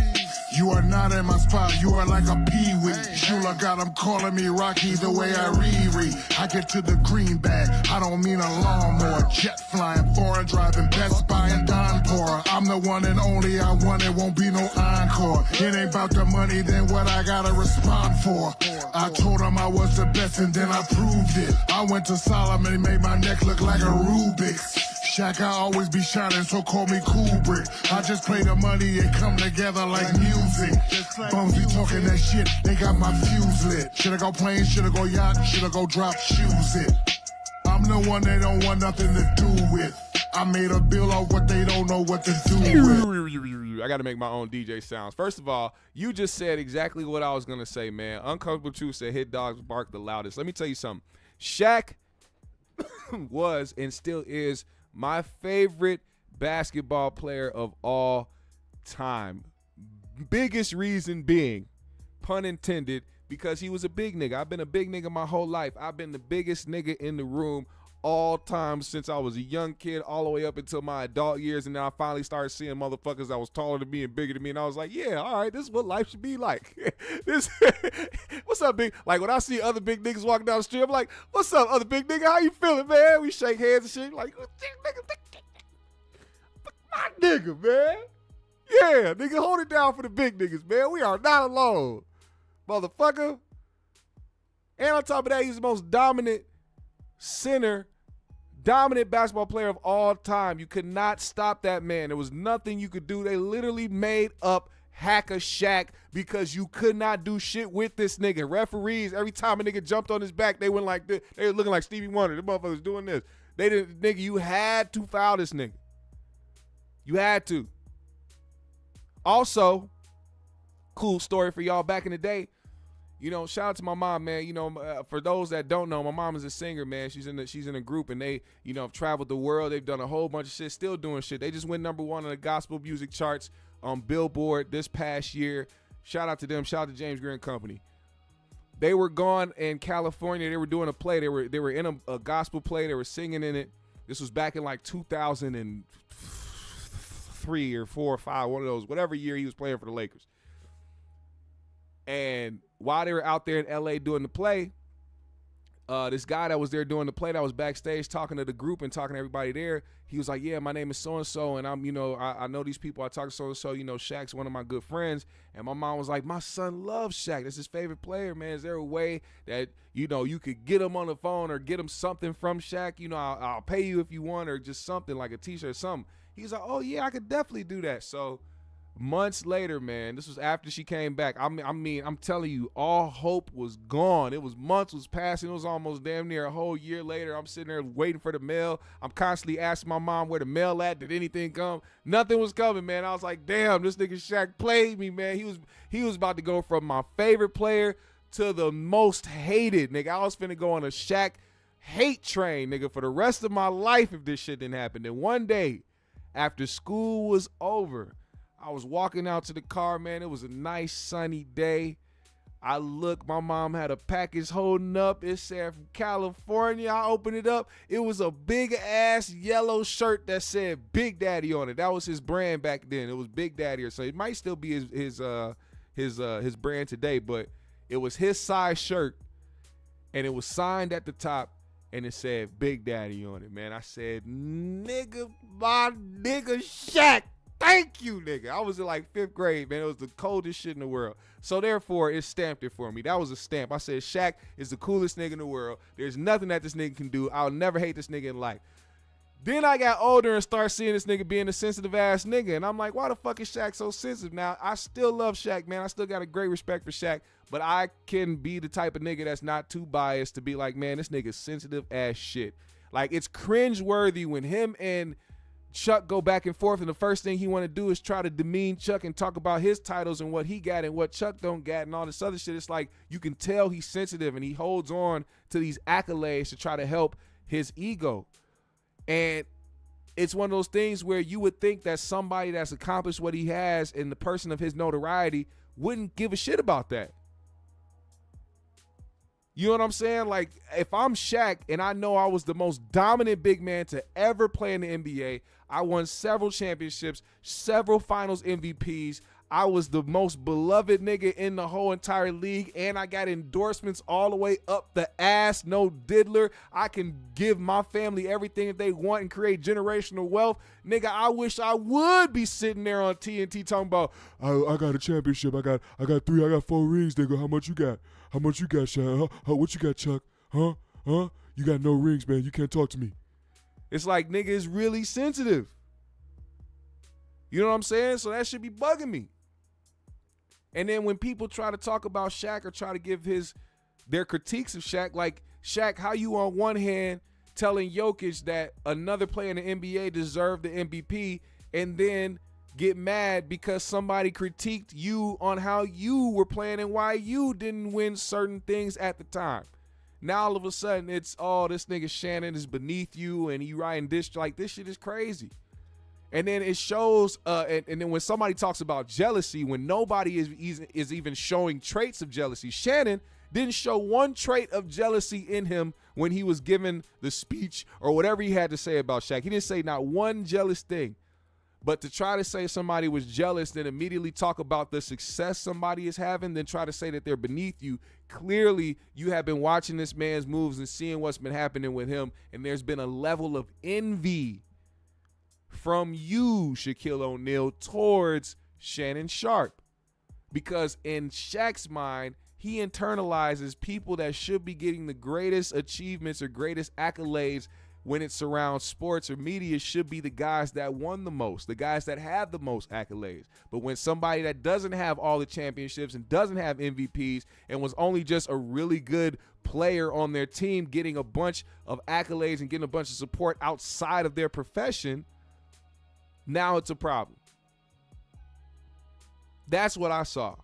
S3: You are not in my spot, you are like a peewee. Shula got them calling me Rocky the way I reread. I get to the green bag, I don't mean a lawnmower. Jet flying, foreign driving, Best Buy and Donpora. I'm the one and only, I want it, won't be no encore. It ain't about the money, then what I gotta respond for. I told him I was the best and then I proved it. I went to Solomon and made my neck look like a Rubik's. Shaq, I always be shining, so call me Kubrick. I just play the money and come together like music. Bums be talking that shit, they got my fuse lit. Should I go plane, should I go yacht, should I go drop shoes it? I'm the one they don't want nothing to do with. I made a bill of what they don't know what to do with.
S1: I got to make my own DJ sounds. First of all, you just said exactly what I was going to say, man. Uncomfortable Truth said hit dogs bark the loudest. Let me tell you something. Shaq was and still is my favorite basketball player of all time. Biggest reason being, pun intended, because he was a big nigga. I've been a big nigga my whole life. I've been the biggest nigga in the room all time since I was a young kid all the way up until my adult years. And then I finally started seeing motherfuckers that was taller than me and bigger than me. And I was like, yeah, all right, this is what life should be like. What's up, big? Like when I see other big niggas walking down the street, I'm like, what's up, other big nigga? How you feeling, man? We shake hands and shit. Like, my nigga, man. Yeah, nigga, hold it down for the big niggas, man. We are not alone, motherfucker. And on top of that, he's the most dominant basketball player of all time. You could not stop that man. There was nothing you could do. They literally made up Hack a Shaq because you could not do shit with this nigga. Referees, every time a nigga jumped on his back, they went like this. They were looking like Stevie Wonder. The motherfuckers doing this. They didn't, nigga, you had to foul this nigga. You had to. Also, cool story for y'all back in the day. You know, shout out to my mom, man. You know, for those that don't know, my mom is a singer, man. She's in a group, and they, you know, have traveled the world. They've done a whole bunch of shit, still doing shit. They just went #1 on the gospel music charts on Billboard this past year. Shout out to them. Shout out to James Greer and Company. They were gone in California. They were doing a play. They were in a gospel play. They were singing in it. This was back in like 2003 or 4 or 5, one of those, whatever year he was playing for the Lakers. And while they were out there in LA doing the play, this guy that was there doing the play, that was backstage talking to the group and talking to everybody there, he was like, yeah, my name is so-and-so, and I'm, you know, I know these people. I talk to so-and-so, you know, Shaq's one of my good friends. And my mom was like, my son loves Shaq. That's his favorite player, man. Is there a way that, you know, you could get him on the phone or get him something from Shaq? You know, I'll pay you if you want, or just something like a t-shirt or something. He's like, oh, yeah, I could definitely do that. So months later, man, this was after she came back. I mean, I'm telling you, all hope was gone. It was months was passing. It was almost damn near a whole year later. I'm sitting there waiting for the mail. I'm constantly asking my mom where the mail at. Did anything come? Nothing was coming, man. I was like, damn, this nigga Shaq played me, man. He was about to go from my favorite player to the most hated, nigga. I was finna go on a Shaq hate train, nigga, for the rest of my life if this shit didn't happen. Then one day, after school was over, I was walking out to the car, man. It was a nice sunny day. I look, my mom had a package holding up. It said from California. I opened it up. It was a big ass yellow shirt that said Big Daddy on it. That was his brand back then. It was Big Daddy, or so it might still be his brand today, but it was his size shirt, and it was signed at the top, and it said Big Daddy on it, man. I said, nigga, my nigga Shaq. Thank you, nigga. I was in like 5th grade, man. It was the coldest shit in the world. So therefore, it stamped it for me. That was a stamp. I said, Shaq is the coolest nigga in the world. There's nothing that this nigga can do. I'll never hate this nigga in life. Then I got older and started seeing this nigga being a sensitive ass nigga. And I'm like, why the fuck is Shaq so sensitive? Now, I still love Shaq, man. I still got a great respect for Shaq. But I can be the type of nigga that's not too biased to be like, man, this nigga's sensitive ass shit. Like, it's cringeworthy when him and Chuck go back and forth, and the first thing he want to do is try to demean Chuck and talk about his titles and what he got and what Chuck don't got and all this other shit. It's like you can tell he's sensitive and he holds on to these accolades to try to help his ego. And it's one of those things where you would think that somebody that's accomplished what he has and the person of his notoriety wouldn't give a shit about that. You know what I'm saying? Like, if I'm Shaq and I know I was the most dominant big man to ever play in the NBA, I won several championships, several finals MVPs. I was the most beloved nigga in the whole entire league, and I got endorsements all the way up the ass, no diddler. I can give my family everything that they want and create generational wealth. Nigga, I wish I would be sitting there on TNT talking about, I got a championship. I got 4 rings, nigga. How much you got? How much you got, Shaq? Huh? What you got, Chuck? Huh? You got no rings, man. You can't talk to me. It's like, nigga, it's really sensitive. You know what I'm saying? So that should be bugging me. And then when people try to talk about Shaq or try to give their critiques of Shaq, like, Shaq, how you on one hand telling Jokic that another player in the NBA deserved the MVP, and then get mad because somebody critiqued you on how you were playing and why you didn't win certain things at the time. Now all of a sudden it's, oh, this nigga Shannon is beneath you and he writing this, like, this shit is crazy. And then it shows, and then when somebody talks about jealousy, when nobody is even showing traits of jealousy, Shannon didn't show one trait of jealousy in him when he was giving the speech or whatever he had to say about Shaq. He didn't say not one jealous thing. But to try to say somebody was jealous, then immediately talk about the success somebody is having, then try to say that they're beneath you. Clearly, you have been watching this man's moves and seeing what's been happening with him, and there's been a level of envy from you, Shaquille O'Neal, towards Shannon Sharpe. Because in Shaq's mind, he internalizes people that should be getting the greatest achievements or greatest accolades when it surrounds sports or media should be the guys that won the most, the guys that have the most accolades. But when somebody that doesn't have all the championships and doesn't have MVPs and was only just a really good player on their team getting a bunch of accolades and getting a bunch of support outside of their profession, now it's a problem. That's what I saw.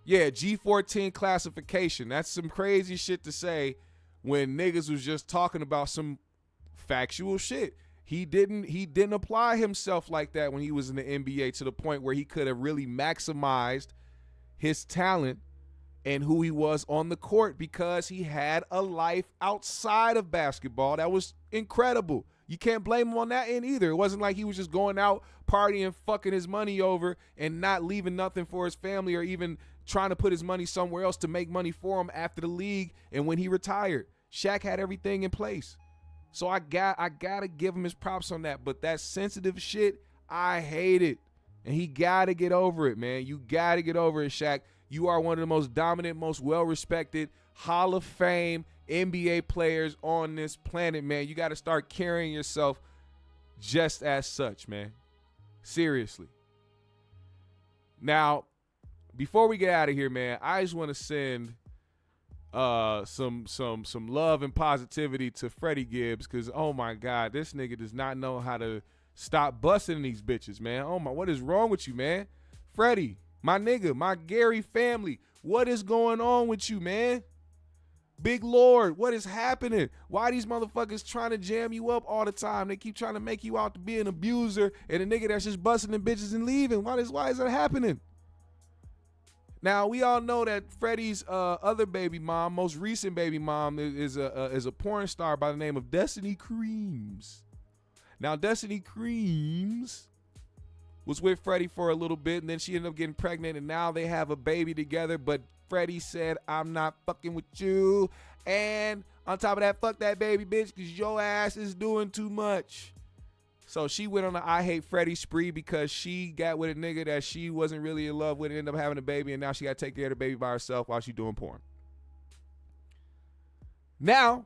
S1: Yeah, G14 classification. That's some crazy shit to say when niggas was just talking about some factual shit. He didn't apply himself like that when he was in the NBA to the point where he could have really maximized his talent and who he was on the court because he had a life outside of basketball that was incredible. You can't blame him on that end either. It wasn't like he was just going out partying, fucking his money over and not leaving nothing for his family or even trying to put his money somewhere else to make money for him after the league and when he retired. Shaq had everything in place. So I gotta give him his props on that. But that sensitive shit, I hate it. And he gotta get over it, man. You gotta get over it, Shaq. You are one of the most dominant, most well-respected Hall of Fame NBA players on this planet, man. You gotta start carrying yourself just as such, man. Seriously. Now, before we get out of here, man, I just want to send some love and positivity to Freddy Gibbs because, oh my God, this nigga does not know how to stop busting these bitches, man. Oh my, what is wrong with you, man? Freddy, my nigga, my Gary family, what is going on with you, man? Big Lord, what is happening? Why these motherfuckers trying to jam you up all the time? They keep trying to make you out to be an abuser and a nigga that's just busting them bitches and leaving. Why is that happening? Now, we all know that Freddie's other baby mom, most recent baby mom, is a porn star by the name of Destiny Creams. Now, Destiny Creams was with Freddie for a little bit, and then she ended up getting pregnant, and now they have a baby together, but Freddie said, I'm not fucking with you, and on top of that, fuck that baby bitch, because your ass is doing too much. So she went on an I hate Freddie spree because she got with a nigga that she wasn't really in love with and ended up having a baby, and now she got to take care of the baby by herself while she's doing porn. Now,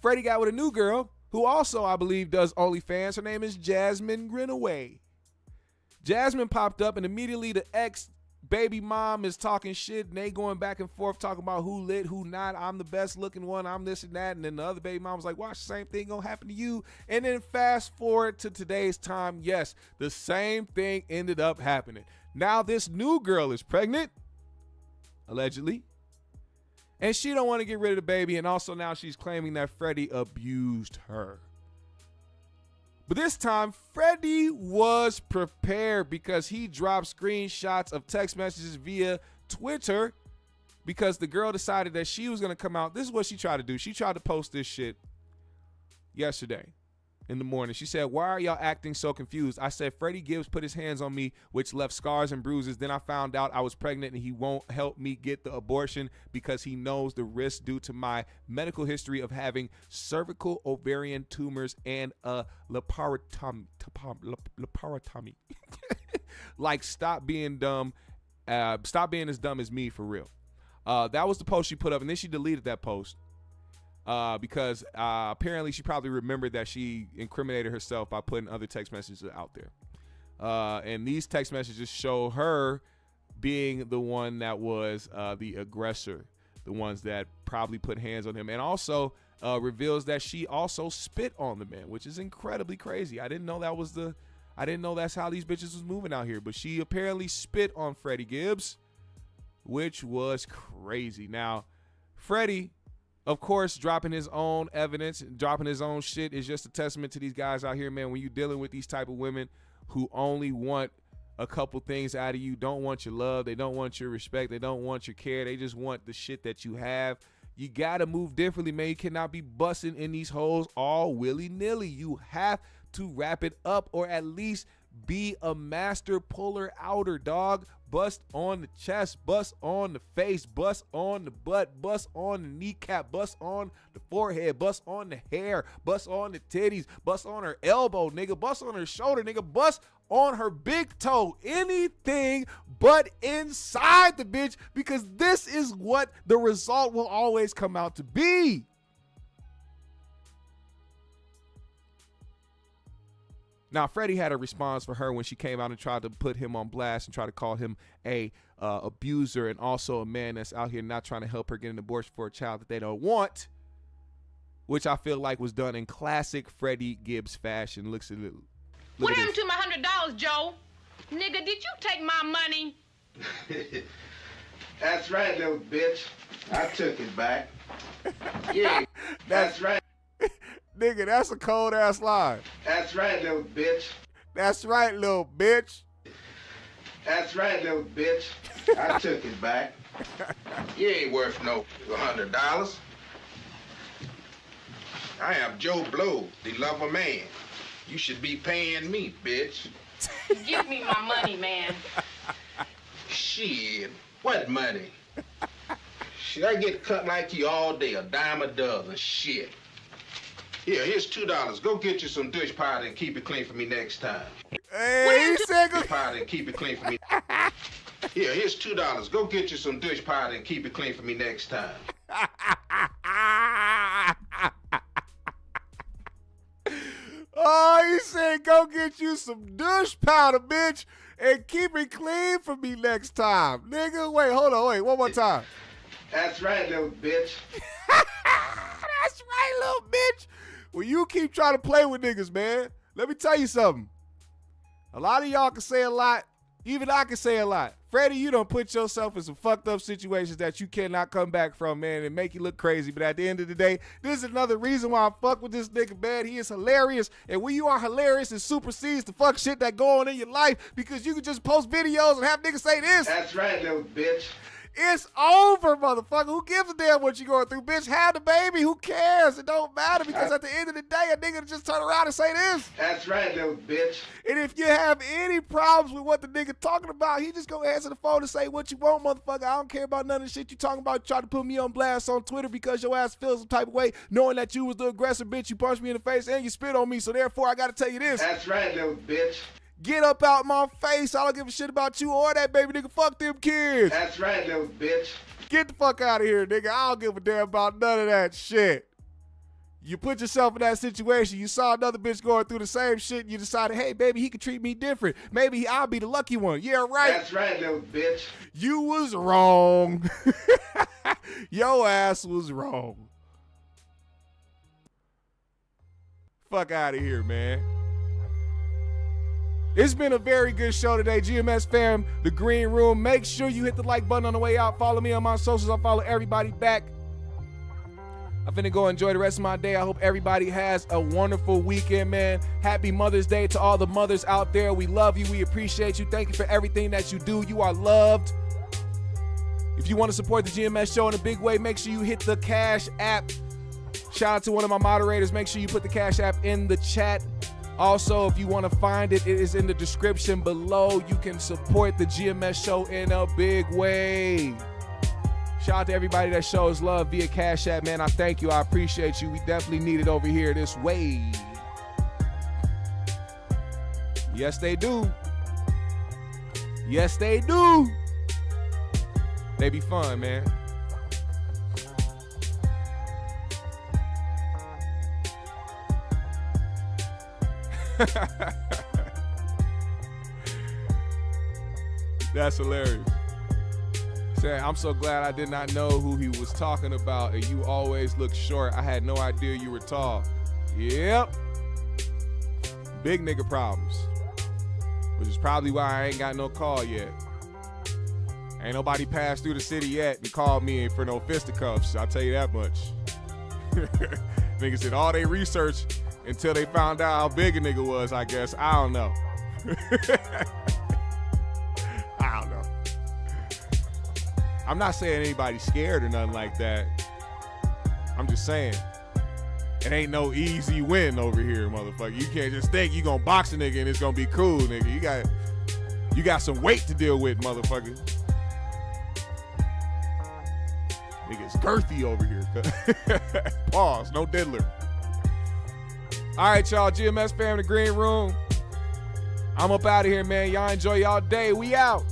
S1: Freddie got with a new girl who also, I believe, does OnlyFans. Her name is Jasmine Grinaway. Jasmine popped up, and immediately the ex-baby mom is talking shit, and they going back and forth talking about who lit, who not. I'm the best looking one. I'm this and that. And then the other baby mom was like, watch, the same thing gonna happen to you. And then fast forward to today's time. Yes, the same thing ended up happening. Now this new girl is pregnant, allegedly. And she don't want to get rid of the baby. And also now she's claiming that Freddie abused her. But this time, Freddie was prepared because he dropped screenshots of text messages via Twitter because the girl decided that she was going to come out. This is what she tried to do. She tried to post this shit yesterday in the morning. She said, why are y'all acting so confused? I said, Freddy Gibbs put his hands on me, which left scars and bruises. Then I found out I was pregnant and he won't help me get the abortion because he knows the risk due to my medical history of having cervical ovarian tumors and a laparotomy. Like, stop being dumb. Stop being as dumb as me, for real. That was the post she put up, and then she deleted that post. Because apparently she probably remembered that she incriminated herself by putting other text messages out there. And these text messages show her being the one that was the aggressor, the ones that probably put hands on him, and also reveals that she also spit on the man, which is incredibly crazy. I didn't know that's how these bitches was moving out here, but she apparently spit on Freddy Gibbs, which was crazy. Now, Freddie, of course, dropping his own evidence, dropping his own shit is just a testament to these guys out here, man. When you're dealing with these type of women who only want a couple things out of you, don't want your love, they don't want your respect, they don't want your care, they just want the shit that you have. You got to move differently, man. You cannot be busting in these holes all willy-nilly. You have to wrap it up, or at least be a master puller outer, dog. Bust on the chest, bust on the face, bust on the butt, bust on the kneecap, bust on the forehead, bust on the hair, bust on the titties, bust on her elbow, nigga, bust on her shoulder, nigga, bust on her big toe. Anything but inside the bitch, because this is what the result will always come out to be. Now, Freddie had a response for her when she came out and tried to put him on blast and try to call him a abuser and also a man that's out here not trying to help her get an abortion for a child that they don't want, which I feel like was done in classic Freddy Gibbs fashion. Looks at it.
S10: What happened to my $100, Joe? Nigga, did you take my money?
S11: That's right, little bitch. I took it back. Yeah, that's right.
S1: Nigga, that's a cold ass line.
S11: That's right, little bitch.
S1: That's right, little bitch.
S11: That's right, little bitch. I took it back. You ain't worth no $100. I am Joe Blow, the lover man. You should be paying me, bitch.
S10: Give me my money, man.
S11: Shit, what money? Shit, I get cut like you all day, a dime a dozen, shit. Here, here's $2. Go get you some dish powder and keep it clean for me next time.
S1: Hey, he said
S11: dish powder and keep it clean for me. Here, here's $2. Go get you some dish powder and keep it clean for me next time.
S1: Oh, he said, go get you some dish powder, bitch, and keep it clean for me next time. Nigga, wait, hold on, wait, one more time.
S11: That's right, little bitch.
S1: That's right, little bitch. Well, you keep trying to play with niggas, man. Let me tell you something. A lot of y'all can say a lot. Even I can say a lot. Freddie, you done put yourself in some fucked up situations that you cannot come back from, man, and make you look crazy. But at the end of the day, this is another reason why I fuck with this nigga, man. He is hilarious. And when you are hilarious, it supersedes the fuck shit that go on in your life, because you can just post videos and have niggas say this.
S11: That's right, little bitch.
S1: It's over, motherfucker. Who gives a damn what you going through, bitch? Have the baby. Who cares? It don't matter, because at the end of the day, a nigga just turn around and say this.
S11: That's right, little bitch.
S1: And if you have any problems with what the nigga talking about, he just go answer the phone and say what you want, motherfucker. I don't care about none of the shit you talking about. Try to put me on blast on Twitter because your ass feels some type of way, knowing that you was the aggressor, bitch. You punched me in the face and you spit on me, so therefore I gotta tell you this.
S11: That's right, little bitch.
S1: Get up out my face. I don't give a shit about you or that baby, nigga. Fuck them kids.
S11: That's right, little bitch.
S1: Get the fuck out of here, nigga. I don't give a damn about none of that shit. You put yourself in that situation. You saw another bitch going through the same shit, and you decided, hey, baby, he could treat me different. Maybe I'll be the lucky one. Yeah, right.
S11: That's right, little bitch.
S1: You was wrong. Your ass was wrong. Fuck out of here, man. It's been a very good show today. GMS fam, the Green Room. Make sure you hit the like button on the way out. Follow me on my socials. I'll follow everybody back. I'm finna go enjoy the rest of my day. I hope everybody has a wonderful weekend, man. Happy Mother's Day to all the mothers out there. We love you. We appreciate you. Thank you for everything that you do. You are loved. If you want to support the GMS show in a big way, make sure you hit the Cash App. Shout out to one of my moderators. Make sure you put the Cash App in the chat. Also, if you want to find it, it is in the description below. You can support the GMS show in a big way. Shout out to everybody that shows love via Cash App, man. I thank you. I appreciate you. We definitely need it over here this way. Yes, they do. Yes, they do. They be fun, man. That's hilarious. Say, I'm so glad I did not know who he was talking about, and you always look short. I had no idea you were tall. Yep. Big nigga problems. Which is probably why I ain't got no call yet. Ain't nobody passed through the city yet and called me for no fisticuffs. I'll tell you that much. Niggas did all they research until they found out how big a nigga was, I guess. I don't know. I don't know. I'm not saying anybody's scared or nothing like that. I'm just saying. It ain't no easy win over here, motherfucker. You can't just think you gonna box a nigga and it's gonna be cool, nigga. You got some weight to deal with, motherfucker. Nigga's girthy over here. Pause, no diddler. All right, y'all, GMS fam in the green room. I'm up out of here, man. Y'all enjoy y'all day. We out.